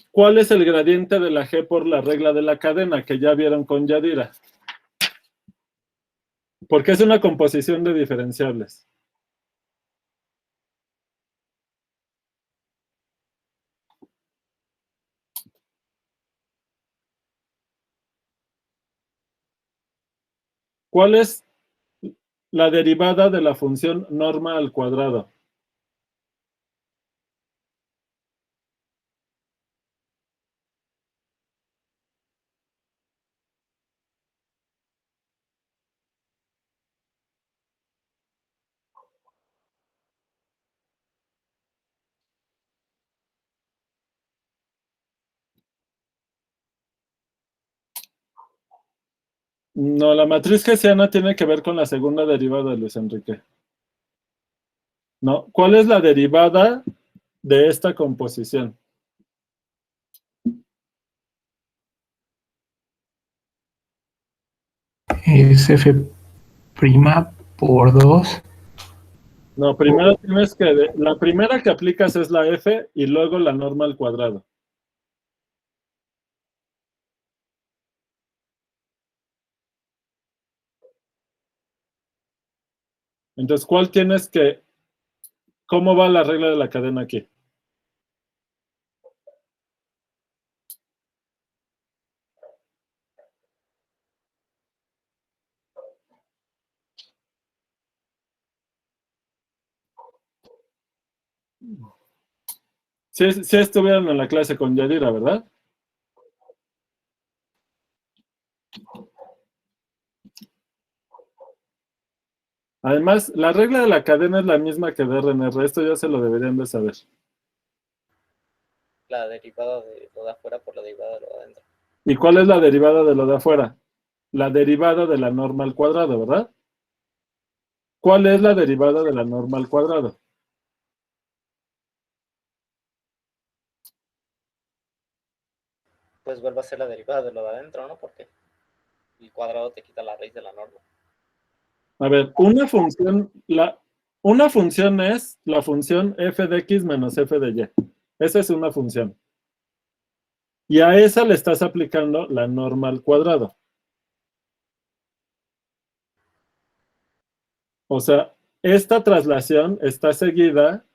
¿cuál es el gradiente de la G por la regla de la cadena que ya vieron con Yadira? Porque es una composición de diferenciables. ¿Cuál es la derivada de la función norma al cuadrado? No, la matriz hessiana tiene que ver con la segunda derivada, Luis Enrique. No, ¿cuál es la derivada de esta composición? Es f' por 2. No, primero tienes que, la primera que aplicas es la f y luego la norma al cuadrado. Entonces, ¿cuál tienes que, cómo va la regla de la cadena aquí? Sí estuvieron en la clase con Yadira, ¿verdad? Además, la regla de la cadena es la misma que de R en R. Esto ya se lo deberían de saber. La derivada de lo de afuera por la derivada de lo de adentro. ¿Y cuál es la derivada de lo de afuera? La derivada de la norma al cuadrado, ¿verdad? ¿Cuál es la derivada de la norma al cuadrado? Pues vuelve a ser la derivada de lo de adentro, ¿no? Porque el cuadrado te quita la raíz de la norma. A ver, una función es la función f de x menos f de y. Esa es una función. Y a esa le estás aplicando la norma al cuadrado. O sea, esta traslación está seguida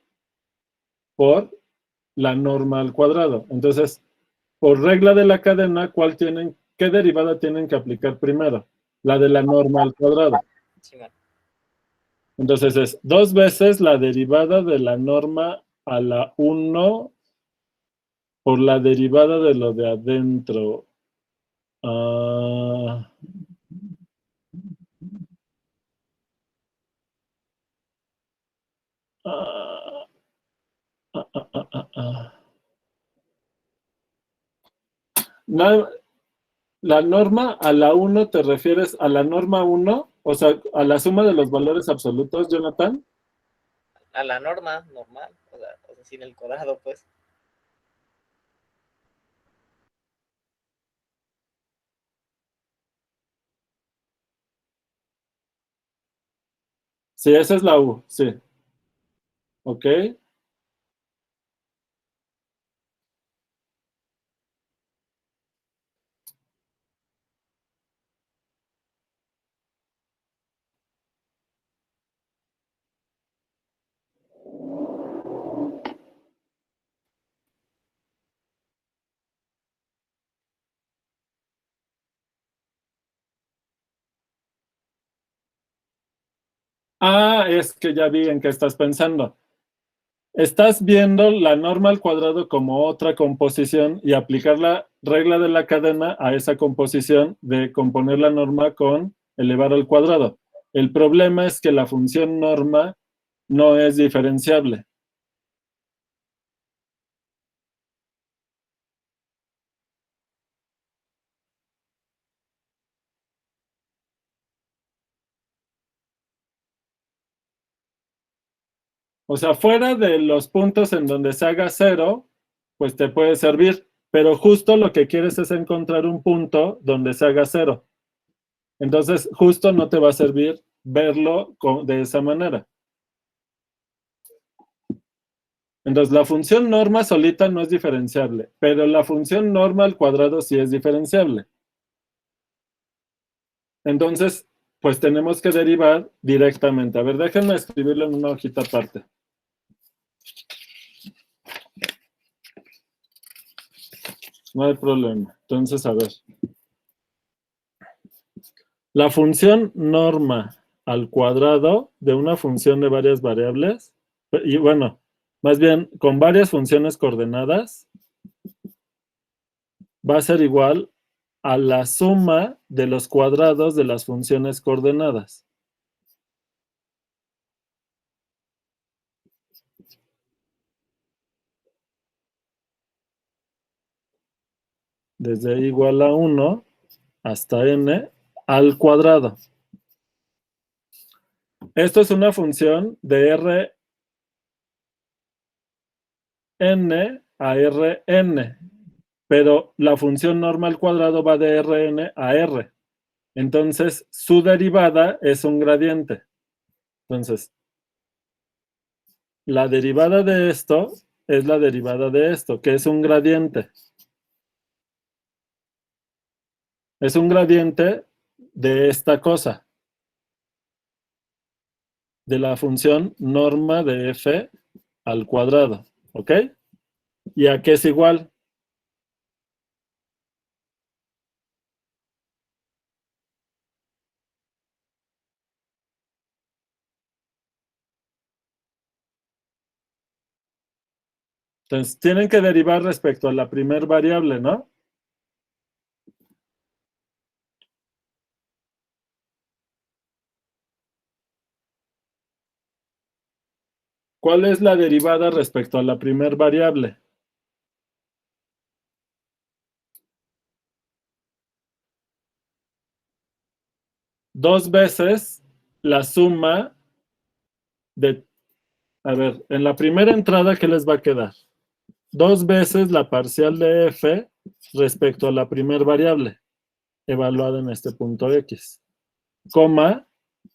por la norma al cuadrado. Entonces, por regla de la cadena, ¿qué derivada tienen que aplicar primero? La de la norma al cuadrado. Sí, man. Entonces es 2 veces la derivada de la norma a la 1 por la derivada de lo de adentro. Ah, ah, ah. La norma a la 1, ¿te refieres a la norma 1? O sea, a la suma de los valores absolutos, Jonathan. A la norma normal, o sea, sin el cuadrado, pues. Sí, esa es la U, sí. ¿Ok? Ah, es que ya vi en qué estás pensando. Estás viendo la norma al cuadrado como otra composición y aplicar la regla de la cadena a esa composición de componer la norma con elevar al cuadrado. El problema es que la función norma no es diferenciable. O sea, fuera de los puntos en donde se haga cero, pues te puede servir, pero justo lo que quieres es encontrar un punto donde se haga cero. Entonces, justo no te va a servir verlo de esa manera. Entonces, la función norma solita no es diferenciable, pero la función norma al cuadrado sí es diferenciable. Entonces, pues tenemos que derivar directamente. A ver, déjenme escribirlo en una hojita aparte. No hay problema. Entonces, a ver. La función norma al cuadrado de una función de varias variables, y bueno, más bien con varias funciones coordenadas, va a ser igual a la suma de los cuadrados de las funciones coordenadas. Desde igual a 1 hasta n al cuadrado. Esto es una función de Rn a Rn, pero la función norma al cuadrado va de Rn a R. Entonces, su derivada es un gradiente. Entonces, la derivada de esto es la derivada de esto, que es un gradiente. Es un gradiente de esta cosa, de la función norma de f al cuadrado. ¿Ok? ¿Y a qué es igual? Entonces, tienen que derivar respecto a la primer variable, ¿no? ¿Cuál es la derivada respecto a la primer variable? Dos veces la suma de... A ver, en la primera entrada, ¿qué les va a quedar? Dos veces la parcial de f respecto a la primer variable, evaluada en este punto x, coma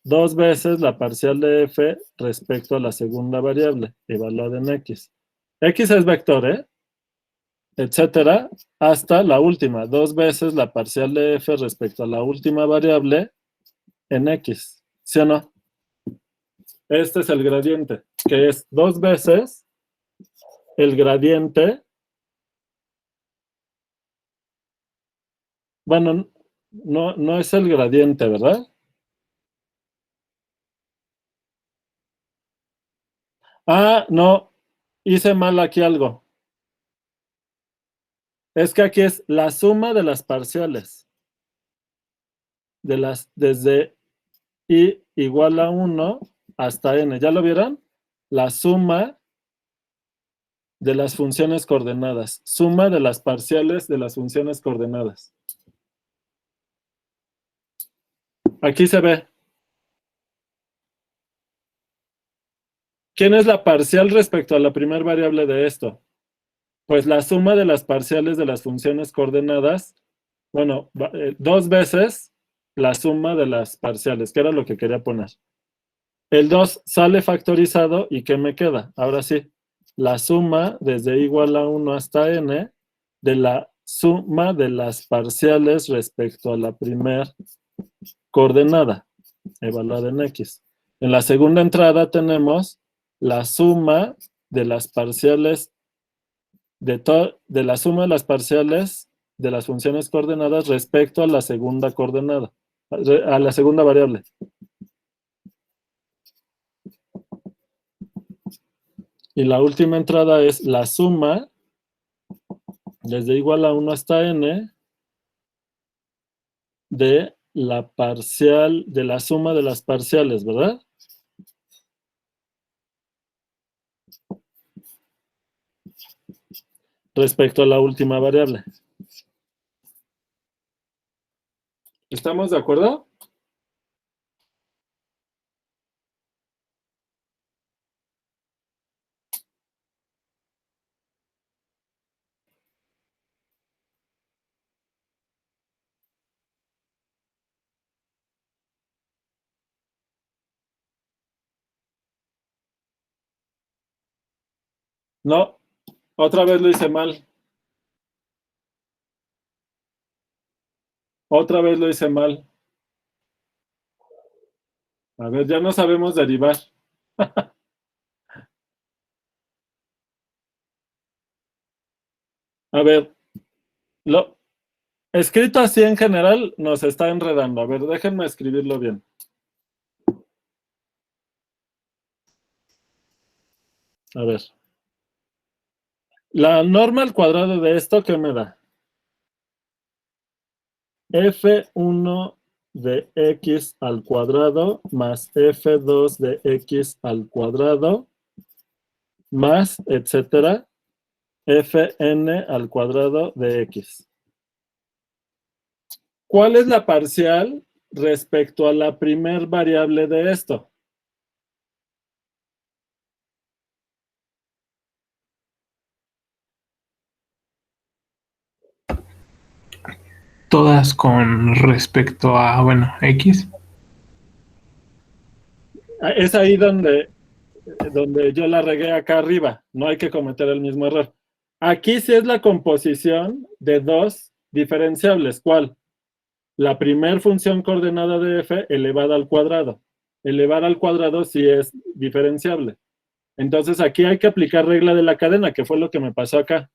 2 veces la parcial de f respecto a la segunda variable, evaluada en x. X es vector, ¿eh? Etcétera, hasta la última. 2 veces la parcial de f respecto a la última variable en x. ¿Sí o no? Este es el gradiente, que es 2 veces el gradiente. Bueno, no es el gradiente, ¿verdad? Ah, no, hice mal aquí algo. Es que aquí es la suma de las parciales. Desde i igual a 1 hasta n. ¿Ya lo vieron? La suma de las funciones coordenadas. Suma de las parciales de las funciones coordenadas. Aquí se ve. ¿Quién es la parcial respecto a la primera variable de esto? Pues la suma de las parciales de las funciones coordenadas. Bueno, 2 veces la suma de las parciales, que era lo que quería poner. El 2 sale factorizado y ¿qué me queda? Ahora sí, la suma desde igual a 1 hasta n de la suma de las parciales respecto a la primera coordenada, evaluada en x. En la segunda entrada tenemos la suma de las parciales de la suma de las parciales de las funciones coordenadas respecto a la segunda coordenada, a la segunda variable. Y la última entrada es la suma desde igual a 1 hasta n de la parcial, de la suma de las parciales, ¿verdad? Respecto a la última variable. ¿Estamos de acuerdo? No, otra vez lo hice mal. Otra vez lo hice mal. A ver, ya no sabemos derivar. A ver, lo escrito así en general nos está enredando. A ver, déjenme escribirlo bien. A ver. La norma al cuadrado de esto, ¿qué me da? F1 de x al cuadrado más F2 de x al cuadrado más, etcétera, Fn al cuadrado de x. ¿Cuál es la parcial respecto a la primer variable de esto? Todas con respecto a, bueno, X. Es ahí donde yo la regué acá arriba. No hay que cometer el mismo error. Aquí sí es la composición de dos diferenciables. ¿Cuál? La primer función coordenada de f elevada al cuadrado. Elevar al cuadrado sí es diferenciable. Entonces aquí hay que aplicar regla de la cadena, que fue lo que me pasó acá.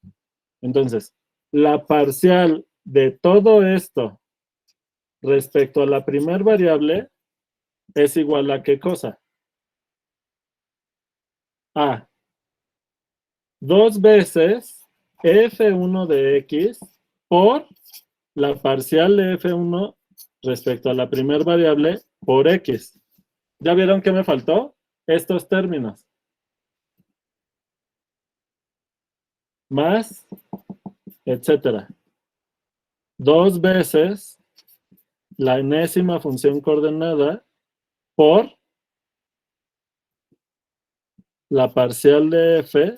Entonces, la parcial de todo esto respecto a la primer variable es igual a ¿qué cosa? A 2 veces f1 de x por la parcial de f1 respecto a la primer variable por x. ¿Ya vieron qué me faltó? Estos términos. Más, etcétera. 2 veces la enésima función coordenada por la parcial de f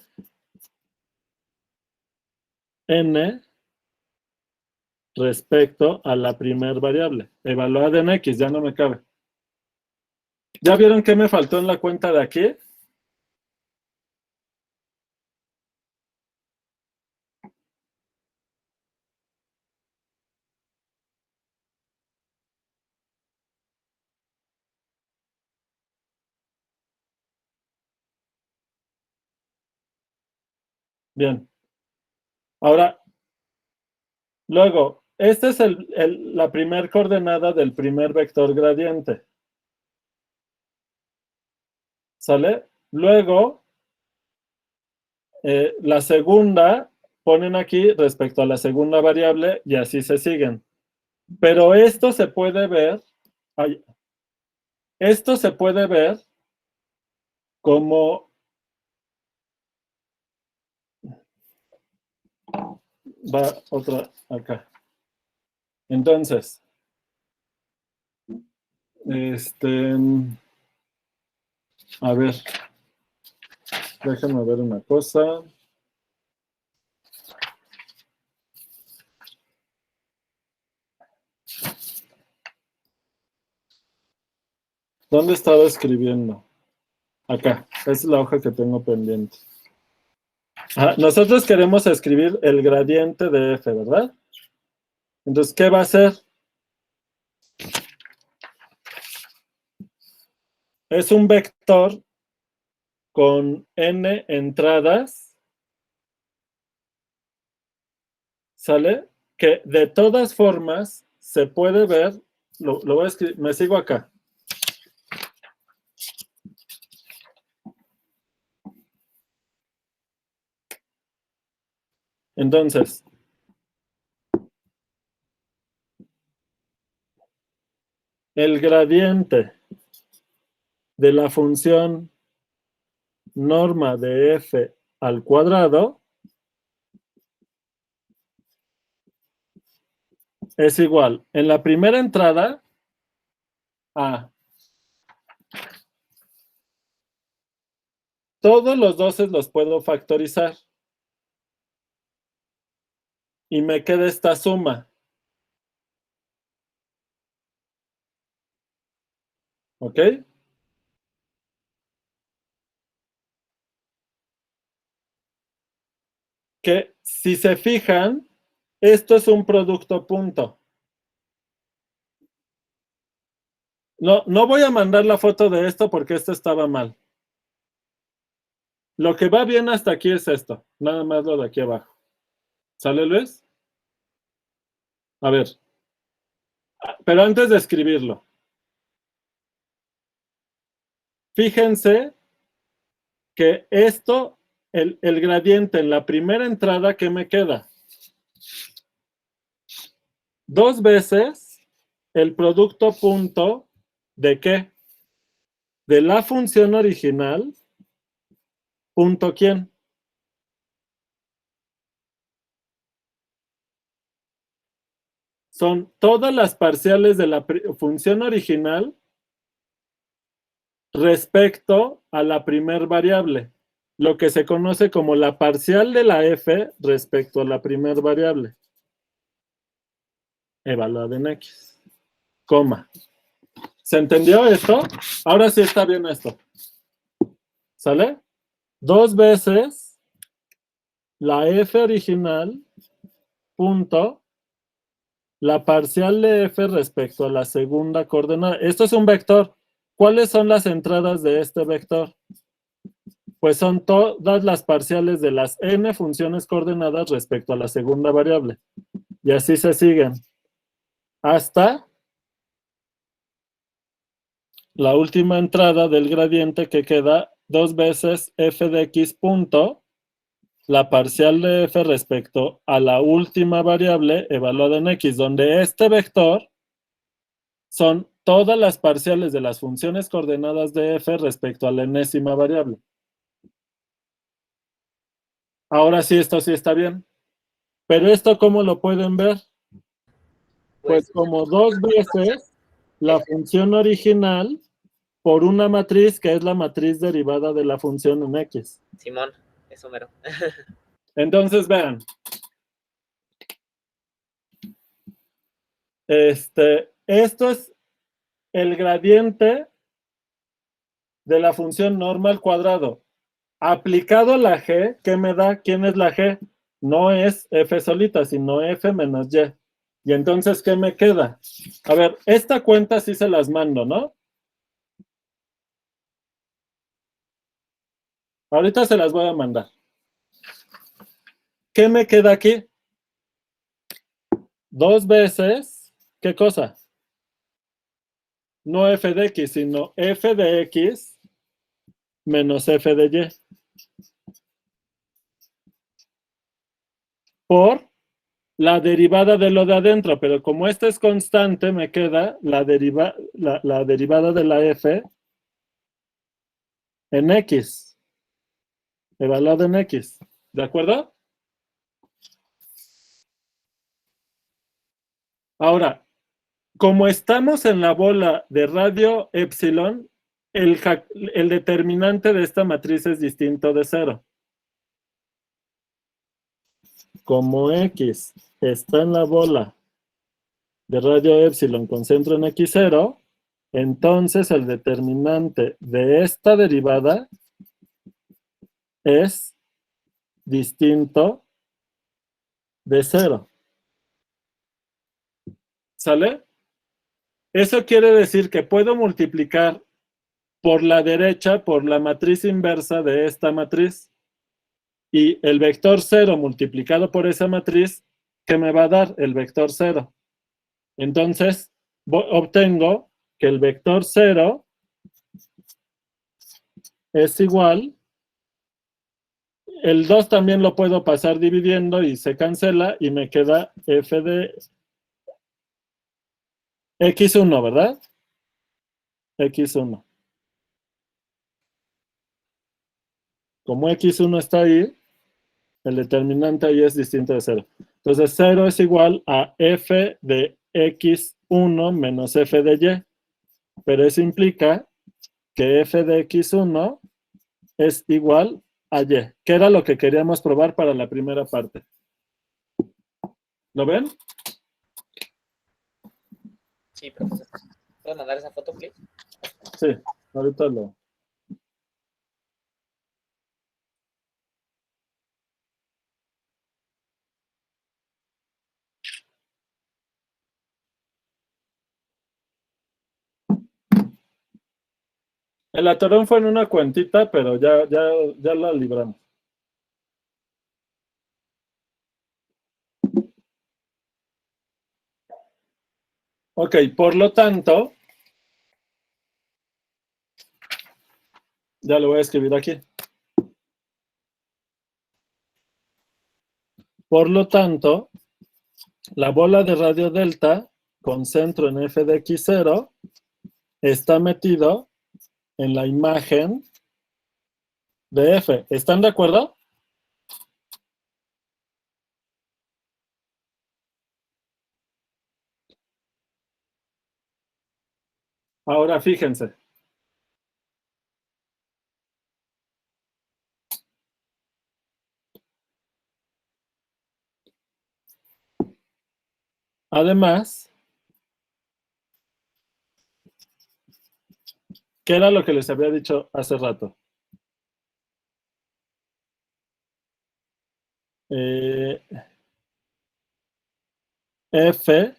n respecto a la primer variable. Evaluada en x, ya no me cabe. ¿Ya vieron qué me faltó en la cuenta de aquí? Bien. Ahora, luego, esta es la primer coordenada del primer vector gradiente. ¿Sale? Luego, la segunda, ponen aquí respecto a la segunda variable y así se siguen. Pero esto se puede ver, esto se puede ver como, va otra acá. Entonces, a ver, déjenme ver una cosa. ¿Dónde estaba escribiendo? Acá, es la hoja que tengo pendiente. Nosotros queremos escribir el gradiente de f, ¿verdad? Entonces, ¿qué va a hacer? Es un vector con n entradas, ¿sale? Que de todas formas se puede ver, lo voy a escribir, me sigo acá. Entonces, el gradiente de la función norma de f al cuadrado es igual en la primera entrada a todos los 12 los puedo factorizar y me queda esta suma. ¿Ok? Que si se fijan, esto es un producto punto. No voy a mandar la foto de esto porque esto estaba mal. Lo que va bien hasta aquí es esto, nada más lo de aquí abajo. ¿Sale, Luis? A ver, pero antes de escribirlo, fíjense que esto, el gradiente en la primera entrada, ¿qué me queda? 2 veces el producto punto ¿de qué? De la función original, punto ¿quién? Son todas las parciales de la función original respecto a la primer variable, lo que se conoce como la parcial de la f respecto a la primer variable, evaluada en x, coma. ¿Se entendió esto? Ahora sí está bien esto. ¿Sale? 2 veces la f original, punto, la parcial de f respecto a la segunda coordenada. Esto es un vector. ¿Cuáles son las entradas de este vector? Pues son todas las parciales de las n funciones coordenadas respecto a la segunda variable. Y así se siguen. Hasta la última entrada del gradiente que queda 2 veces f de x punto, la parcial de f respecto a la última variable evaluada en x, donde este vector son todas las parciales de las funciones coordenadas de f respecto a la enésima variable. Ahora sí, esto sí está bien. Pero esto, ¿cómo lo pueden ver? Pues como 2 veces la función original por una matriz que es la matriz derivada de la función en x. Simón, eso mero. Entonces, vean. Esto es el gradiente de la función norma al cuadrado aplicado a la g, ¿qué me da? ¿Quién es la g? No es f solita, sino f menos y. Y entonces, ¿qué me queda? A ver, esta cuenta sí se las mando, ¿no? Ahorita se las voy a mandar. ¿Qué me queda aquí? 2 veces, ¿qué cosa? No f de x, sino f de x menos f de y. Por la derivada de lo de adentro, pero como esta es constante, me queda la derivada de la f en x, evaluada en x. ¿De acuerdo? Ahora, como estamos en la bola de radio epsilon, el determinante de esta matriz es distinto de 0. Como x está en la bola de radio epsilon con centro en x0, entonces el determinante de esta derivada es distinto de 0. ¿Sale? Eso quiere decir que puedo multiplicar por la derecha, por la matriz inversa de esta matriz, y el vector 0 multiplicado por esa matriz, ¿qué me va a dar? El vector 0. Entonces, obtengo que el vector 0 es igual, el 2 también lo puedo pasar dividiendo y se cancela y me queda f de x1, ¿verdad? x1. Como x1 está ahí, el determinante ahí es distinto de 0. Entonces 0 es igual a f de x1 menos f de y. Pero eso implica que f de x1 es igual a y, que era lo que queríamos probar para la primera parte. ¿Lo ven? Sí, profesor. ¿Puedes mandar esa foto, please? Sí, ahorita lo... El atorón fue en una cuentita, pero ya la libramos. Ok, por lo tanto, ya lo voy a escribir aquí. Por lo tanto, la bola de radio delta con centro en f de x0 está metido en la imagen de f. ¿Están de acuerdo? Ahora fíjense. Además, ¿qué era lo que les había dicho hace rato? F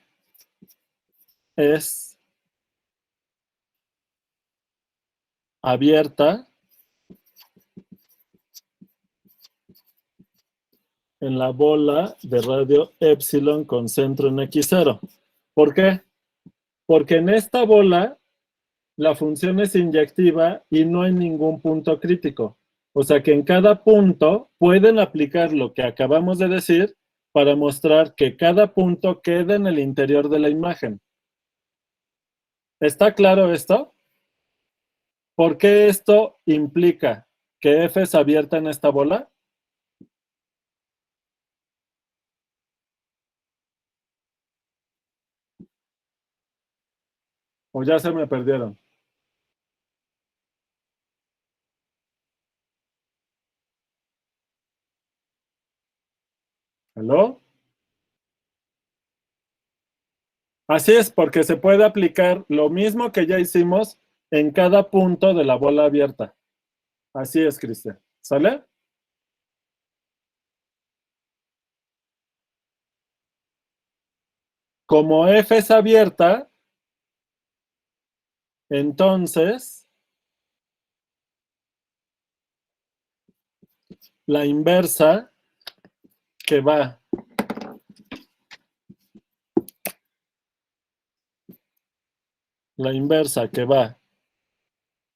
es abierta en la bola de radio epsilon con centro en x0. ¿Por qué? Porque en esta bola la función es inyectiva y no hay ningún punto crítico. O sea que en cada punto pueden aplicar lo que acabamos de decir para mostrar que cada punto queda en el interior de la imagen. ¿Está claro esto? ¿Por qué esto implica que F es abierta en esta bola? ¿O ya se me perdieron? ¿Aló? Así es, porque se puede aplicar lo mismo que ya hicimos en cada punto de la bola abierta. Así es, Cristian. ¿Sale? Como F es abierta, entonces la inversa que va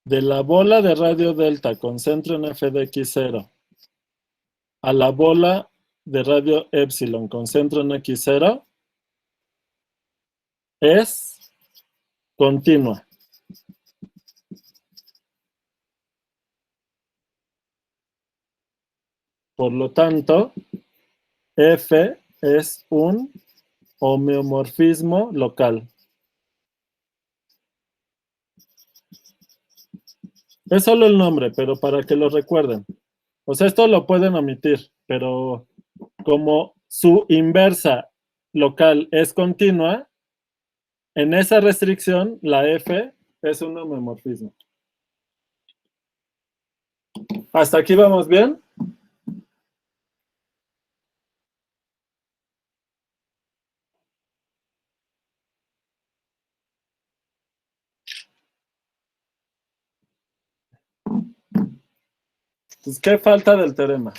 de la bola de radio delta con centro en F de X0 a la bola de radio epsilon con centro en X0 es continua. Por lo tanto, F es un homeomorfismo local. Es solo el nombre, pero para que lo recuerden. O sea, esto lo pueden omitir, pero como su inversa local es continua, en esa restricción, la F es un homeomorfismo. ¿Hasta aquí vamos bien? Pues, ¿qué falta del teorema?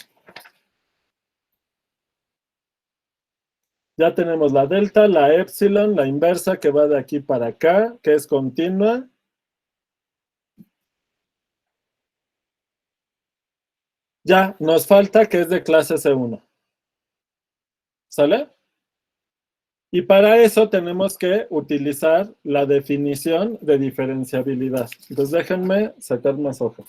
Ya tenemos la delta, la epsilon, la inversa que va de aquí para acá, que es continua. Ya, nos falta que es de clase C1. ¿Sale? Y para eso tenemos que utilizar la definición de diferenciabilidad. Entonces déjenme sacar más hojas.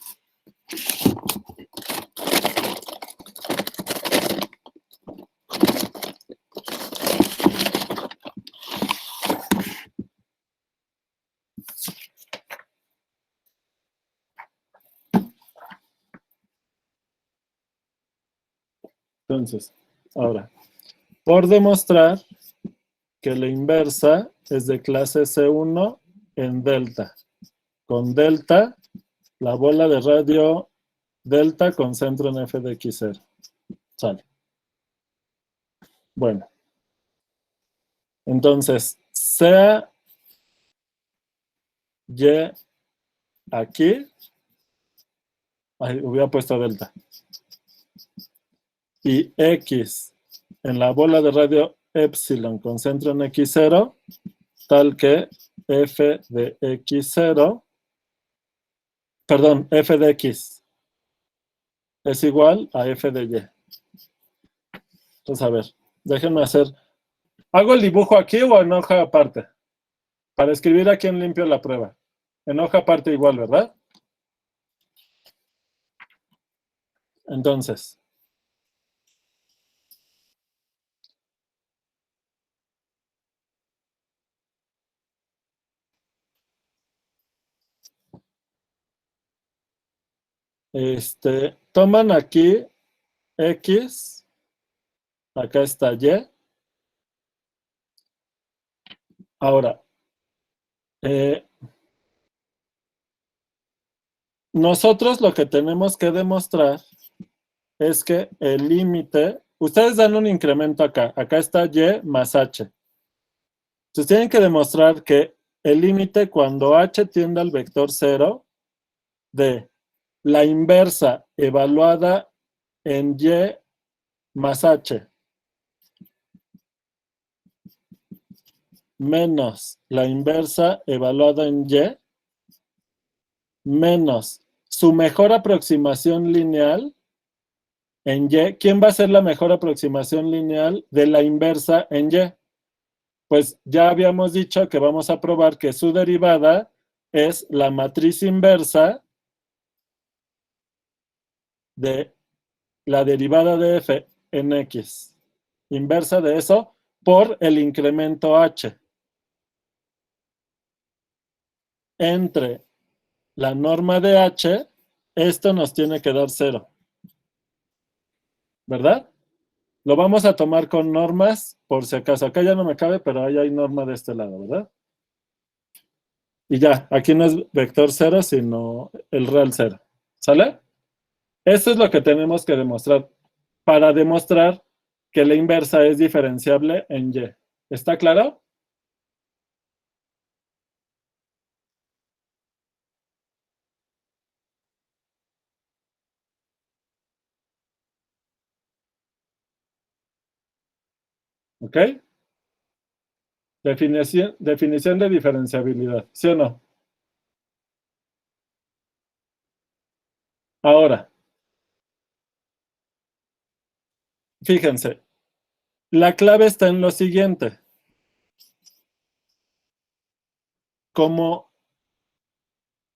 Entonces, ahora, por demostrar que la inversa es de clase C1 en delta. Con delta, la bola de radio delta con centro en F de X0. Sale. Bueno. Entonces, sea Y aquí, hubiera puesto delta, y X en la bola de radio epsilon con centro en X0, tal que F de X0, perdón, F de X es igual a F de Y. Entonces, a ver, déjenme hacer, ¿hago el dibujo aquí o en hoja aparte? Para escribir aquí en limpio la prueba. En hoja aparte igual, ¿verdad? Entonces, toman aquí X, acá está Y. Ahora, nosotros lo que tenemos que demostrar es que el límite, ustedes dan un incremento acá, acá está Y más H. Entonces tienen que demostrar que el límite cuando H tiende al vector 0 de la inversa evaluada en Y más H menos la inversa evaluada en Y menos su mejor aproximación lineal en Y. ¿Quién va a ser la mejor aproximación lineal de la inversa en Y? Pues ya habíamos dicho que vamos a probar que su derivada es la matriz inversa de la derivada de F en X. Inversa de eso por el incremento H entre la norma de H, esto nos tiene que dar 0. ¿Verdad? Lo vamos a tomar con normas, por si acaso. Acá ya no me cabe, pero ahí hay norma de este lado, ¿verdad? Y ya, aquí no es vector 0, sino el real 0. ¿Sale? Esto es lo que tenemos que demostrar para demostrar que la inversa es diferenciable en Y. ¿Está claro? ¿Ok? Definición de diferenciabilidad, ¿sí o no? Ahora, fíjense, la clave está en lo siguiente. Como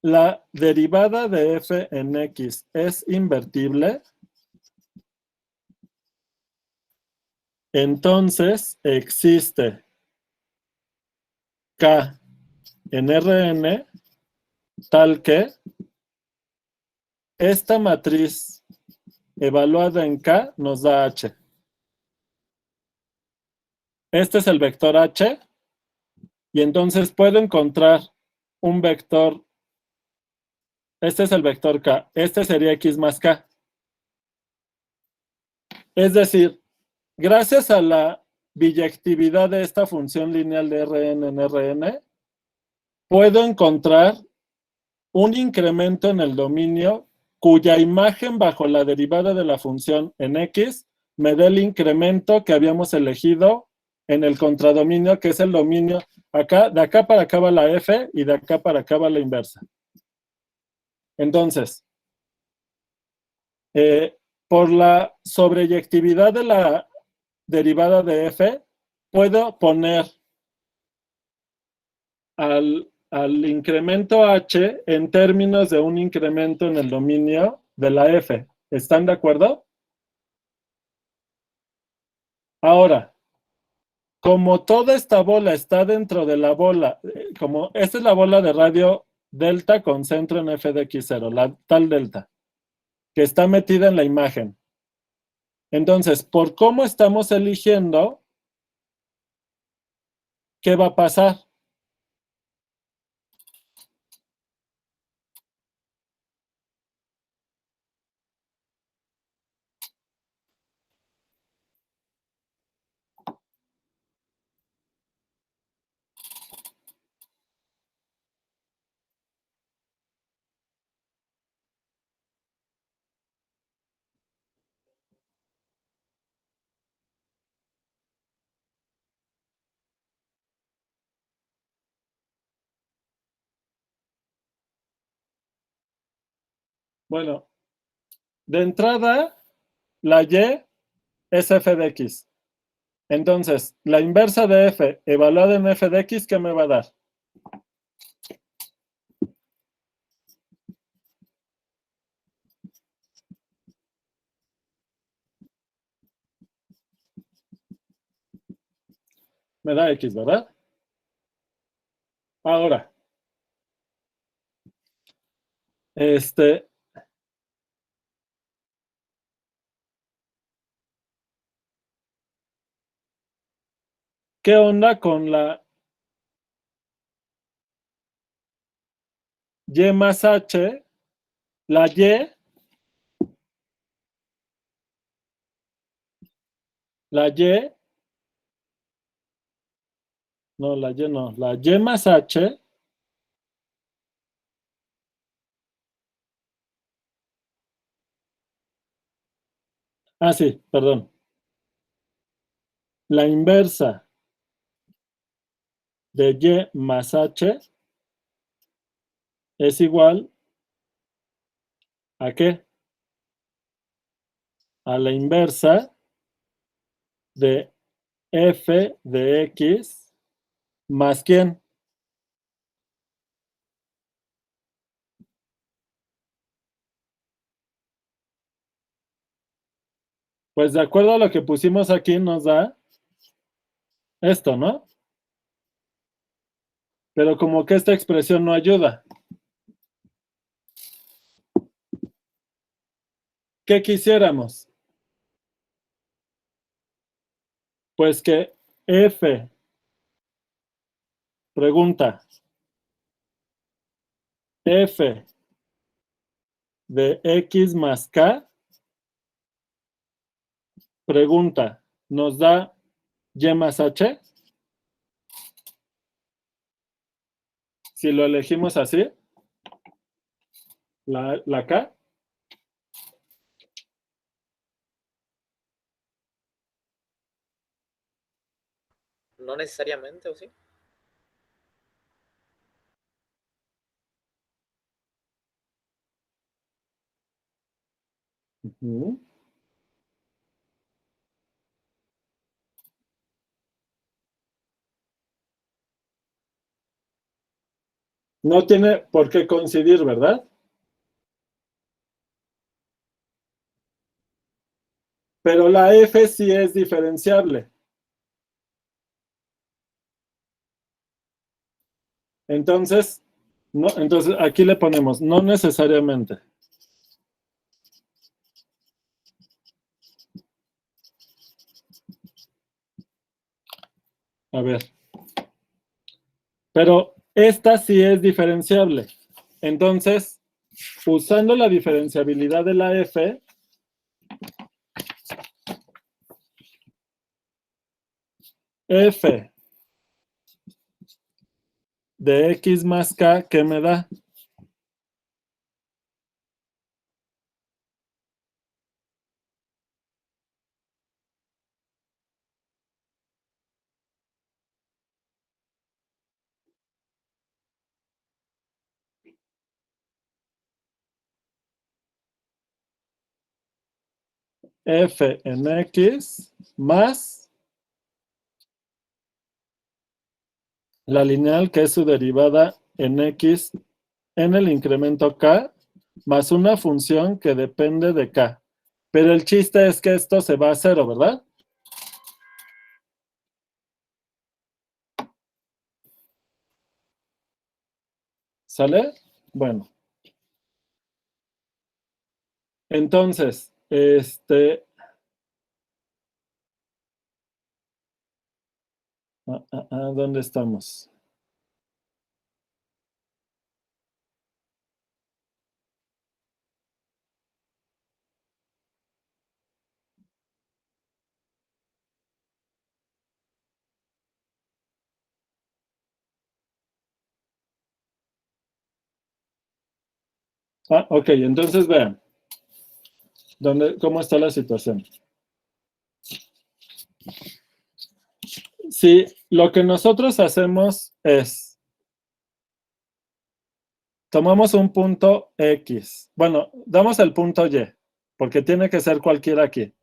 la derivada de f en x es invertible, entonces existe k en Rn tal que esta matriz evaluada en k nos da h. Este es el vector h y entonces puedo encontrar un vector. Este es el vector k. Este sería x más k. Es decir, gracias a la biyectividad de esta función lineal de Rn en Rn, puedo encontrar un incremento en el dominio cuya imagen bajo la derivada de la función en x me dé el incremento que habíamos elegido en el contradominio, que es el dominio acá, de acá para acá va la f y de acá para acá va la inversa. Entonces, por la sobreyectividad de la derivada de f, puedo poner al incremento h en términos de un incremento en el dominio de la f. ¿Están de acuerdo? Ahora, como toda esta bola está dentro de la bola, como esta es la bola de radio delta con centro en f de x0, la tal delta, que está metida en la imagen. Entonces, por cómo estamos eligiendo, ¿qué va a pasar? Bueno, de entrada, la y es f de x. Entonces, la inversa de f evaluada en f de x, ¿qué me va a dar? Me da x, ¿verdad? Ahora, ¿qué onda con la y más h? La y, la y, no, la y más h, sí, perdón. La inversa de y más h es igual ¿a qué? A la inversa de f de x más ¿quién? Pues de acuerdo a lo que pusimos aquí nos da esto, ¿no? Pero como que esta expresión no ayuda. ¿Qué quisiéramos? Pues que f, pregunta, f de x más k, pregunta, ¿nos da y más h? Si lo elegimos así, la k. No necesariamente, ¿o sí? Ujú. No tiene por qué coincidir, ¿verdad? Pero la f sí es diferenciable. Entonces, no, entonces aquí le ponemos, no necesariamente. A ver. Pero esta sí es diferenciable. Entonces, usando la diferenciabilidad de la f, f de x más k, ¿qué me da? F en x más la lineal, que es su derivada en x en el incremento k, más una función que depende de k. Pero el chiste es que esto se va a cero, ¿verdad? ¿Sale? Bueno. Entonces, ¿dónde estamos? Ok, entonces vean. ¿Cómo está la situación? Si lo que nosotros hacemos es, tomamos un punto X, bueno, damos el punto Y, porque tiene que ser cualquiera aquí.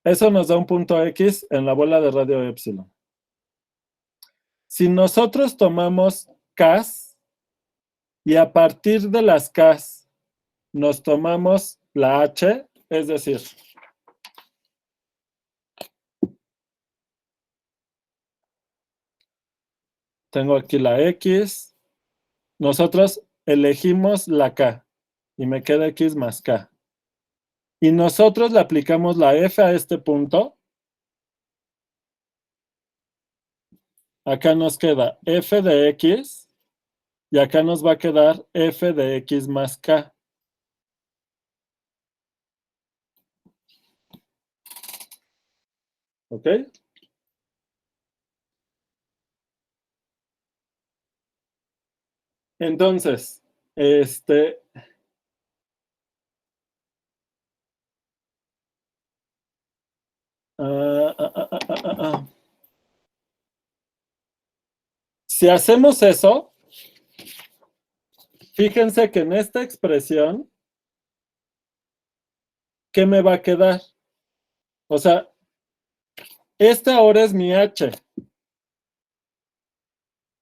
Eso nos da un punto X en la bola de radio epsilon. Si nosotros tomamos Ks y a partir de las Ks nos tomamos la H, es decir, tengo aquí la X, nosotros elegimos la K y me queda X más K. Y nosotros le aplicamos la F a este punto. Acá nos queda F de X y acá nos va a quedar F de X más K. ¿Ok? Entonces, si hacemos eso, fíjense que en esta expresión, ¿qué me va a quedar? O sea, esta ahora es mi H.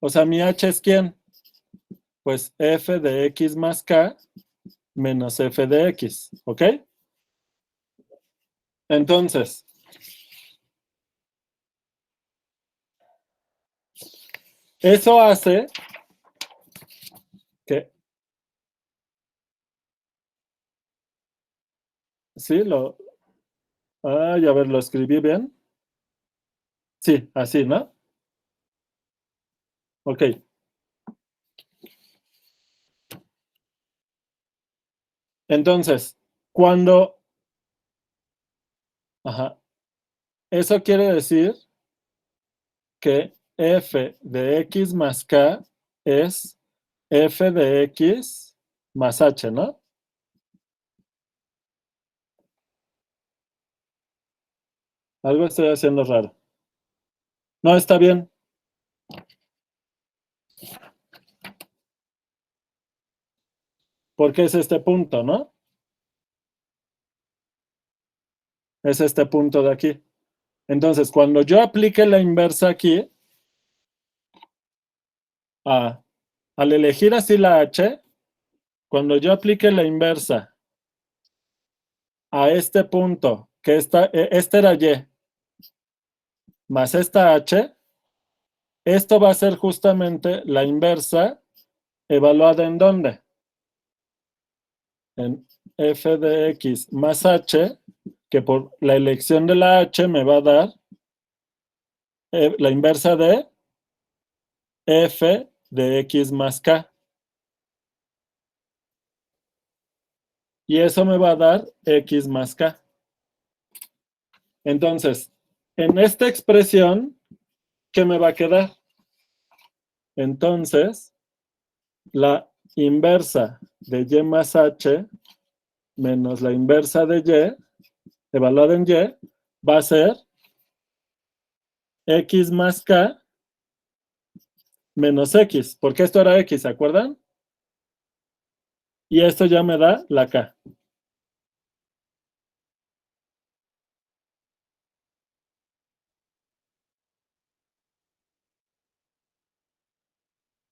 O sea, mi H es ¿quién? Pues F de X más K menos F de X. ¿Ok? Entonces, eso hace que, sí, a ver, lo escribí bien. Sí, así, ¿no? Ok. Entonces, cuando... Ajá. Eso quiere decir que f de x más k es f de x más h, ¿no? Algo estoy haciendo raro. No, está bien. Porque es este punto, ¿no? Es este punto de aquí. Entonces, cuando yo aplique la inversa aquí, al elegir así la h, cuando yo aplique la inversa a este punto, que este era y, más esta h, esto va a ser justamente la inversa evaluada en ¿dónde? En f de x más h, que por la elección de la h me va a dar la inversa de f de x más k. Y eso me va a dar x más k. Entonces, en esta expresión, ¿qué me va a quedar? Entonces, la inversa de y más h menos la inversa de y, evaluada en y, va a ser x más k menos x, porque esto era x, ¿se acuerdan? Y esto ya me da la k.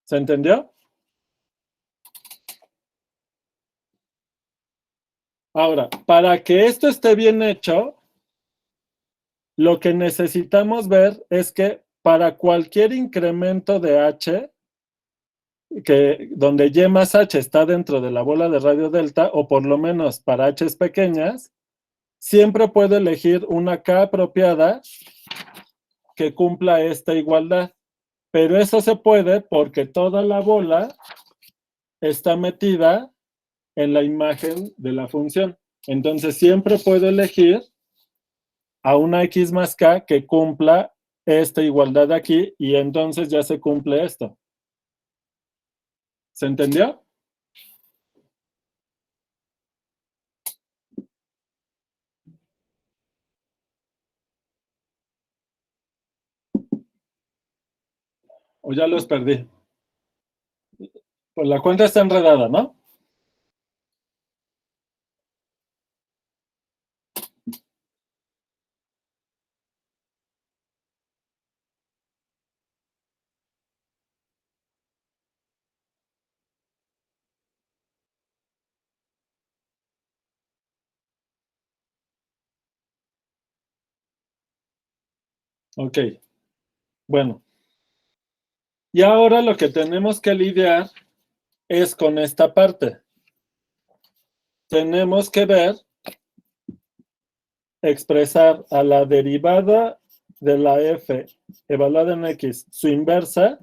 ¿Se entendió? Ahora, para que esto esté bien hecho, lo que necesitamos ver es que para cualquier incremento de h, donde y más h está dentro de la bola de radio delta, o por lo menos para h's pequeñas, siempre puedo elegir una k apropiada que cumpla esta igualdad. Pero eso se puede porque toda la bola está metida en la imagen de la función. Entonces siempre puedo elegir a una x más k que cumpla esta igualdad de aquí y entonces ya se cumple esto. ¿Se entendió? ¿O ya los perdí? Pues la cuenta está enredada, ¿no? Ok. Bueno. Y ahora lo que tenemos que lidiar es con esta parte. Tenemos que ver, expresar a la derivada de la f evaluada en x, su inversa,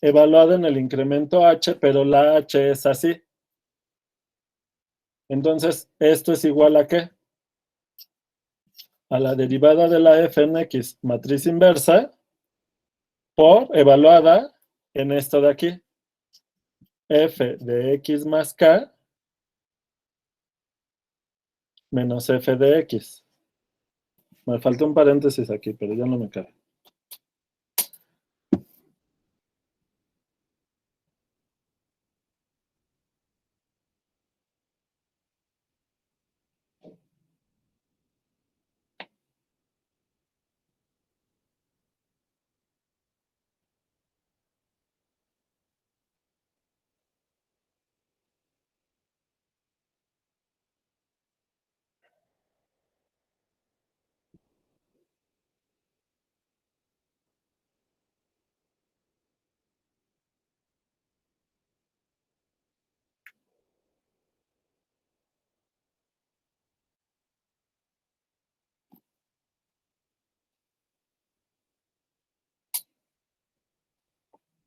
evaluada en el incremento h, pero la h es así. Entonces, ¿esto es igual a qué? A la derivada de la f en x, matriz inversa, por evaluada en esto de aquí. F de x más k menos f de x. Me falta un paréntesis aquí, pero ya no me cabe.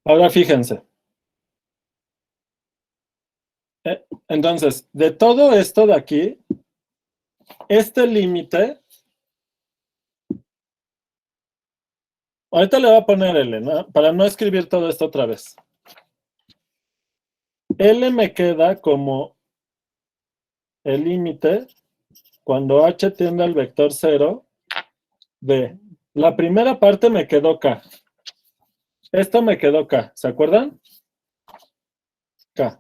Ahora fíjense. Entonces, de todo esto de aquí, este límite, ahorita le voy a poner L, ¿no? Para no escribir todo esto otra vez. L me queda como el límite cuando h tiende al vector 0 de la primera parte me quedó K. Esto me quedó K, ¿se acuerdan? K.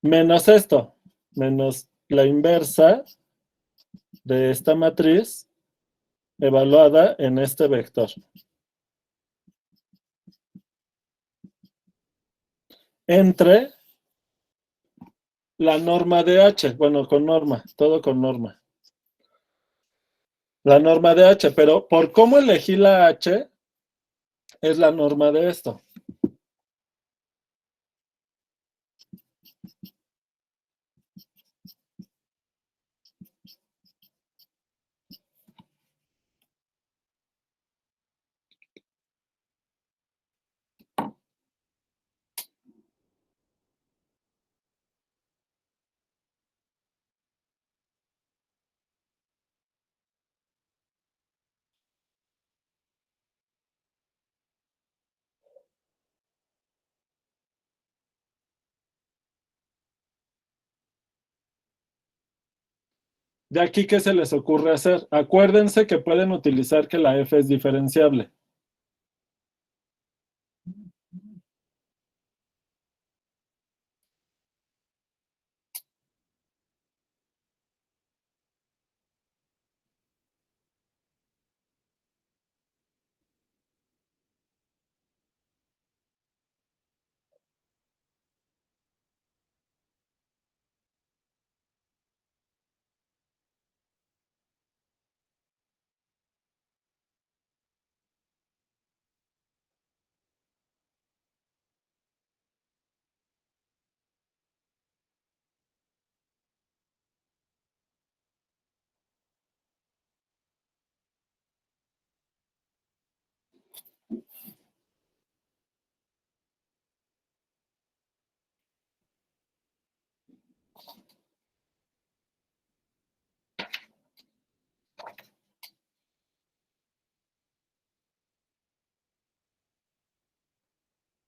Menos esto, menos la inversa de esta matriz evaluada en este vector. Entre la norma de H, bueno, con norma, todo con norma. La norma de H, pero por cómo elegí la H, es la norma de esto. De aquí, ¿qué se les ocurre hacer? Acuérdense que pueden utilizar que la f es diferenciable.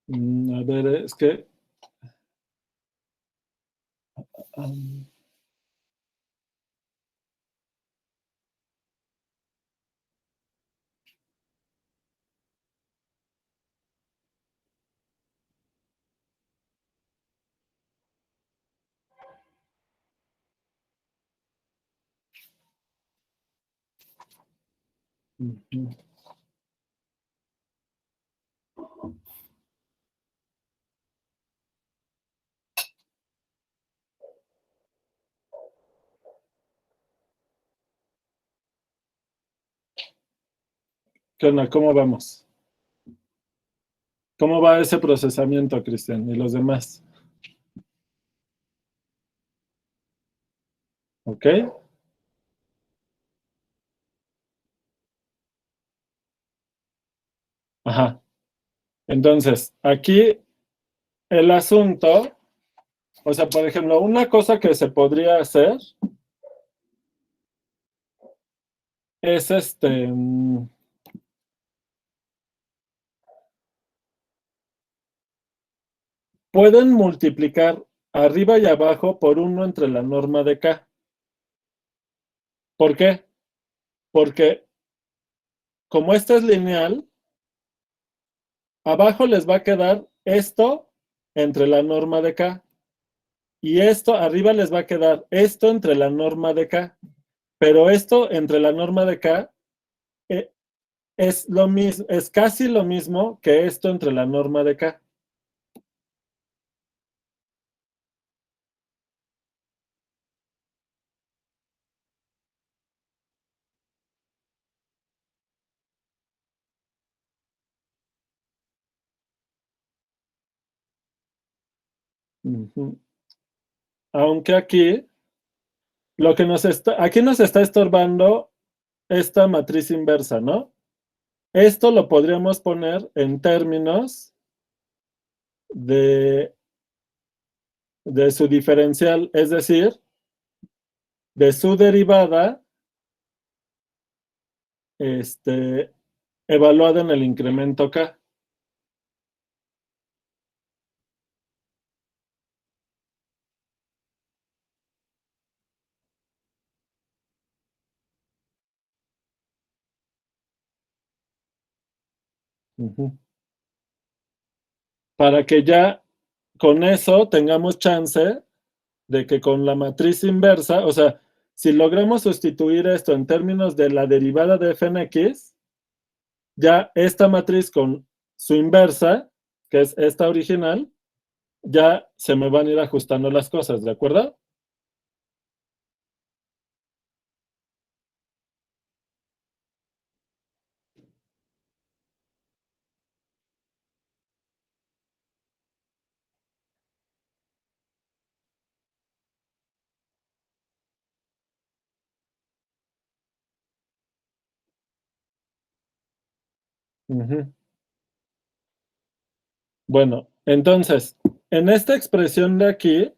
A ver, es que... ¿Qué onda? ¿Cómo vamos? ¿Cómo va ese procesamiento, Cristian? Y los demás. ¿Ok? Ajá. Entonces, aquí el asunto, o sea, por ejemplo, una cosa que se podría hacer es pueden multiplicar arriba y abajo por 1 entre la norma de K. ¿Por qué? Porque como esta es lineal, abajo les va a quedar esto entre la norma de K. Y esto arriba les va a quedar esto entre la norma de K. Pero esto entre la norma de K es lo mismo, es casi lo mismo que esto entre la norma de K. Aunque aquí, aquí nos está estorbando esta matriz inversa, ¿no? Esto lo podríamos poner en términos de de su diferencial, es decir, de su derivada evaluada en el incremento K. Ujú. Para que ya con eso tengamos chance de que con la matriz inversa, o sea, si logramos sustituir esto en términos de la derivada de f en x, ya esta matriz con su inversa, que es esta original, ya se me van a ir ajustando las cosas, ¿de acuerdo? Ujú. Bueno, entonces, en esta expresión de aquí,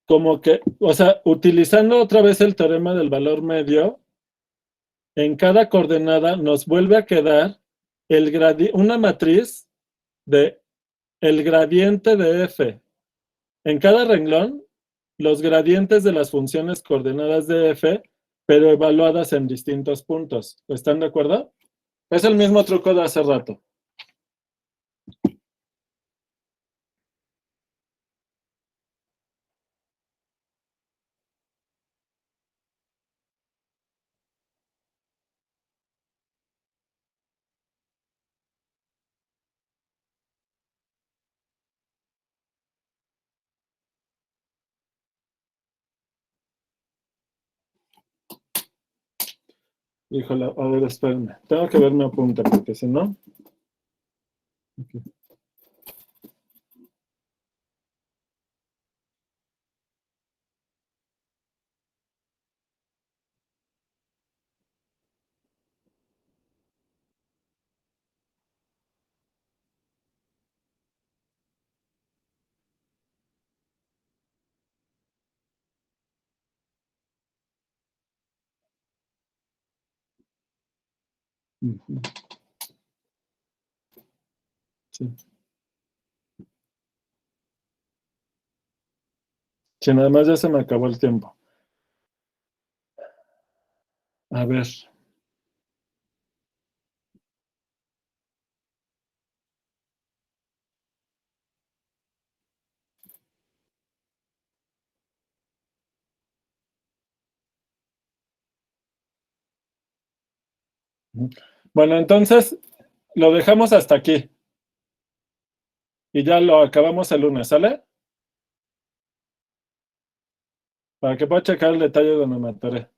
como que, o sea, utilizando otra vez el teorema del valor medio, en cada coordenada nos vuelve a quedar una matriz de el gradiente de f. En cada renglón, los gradientes de las funciones coordenadas de f, pero evaluadas en distintos puntos. ¿Están de acuerdo? Es el mismo truco de hace rato. Híjole, a ver, espérenme. Tengo que ver mi apunte, porque si no... Okay. Ujú. Sí. Sí, nada más ya se me acabó el tiempo. A ver. Bueno, entonces lo dejamos hasta aquí. Y ya lo acabamos el lunes, ¿sale? Para que pueda checar el detalle donde me atoré.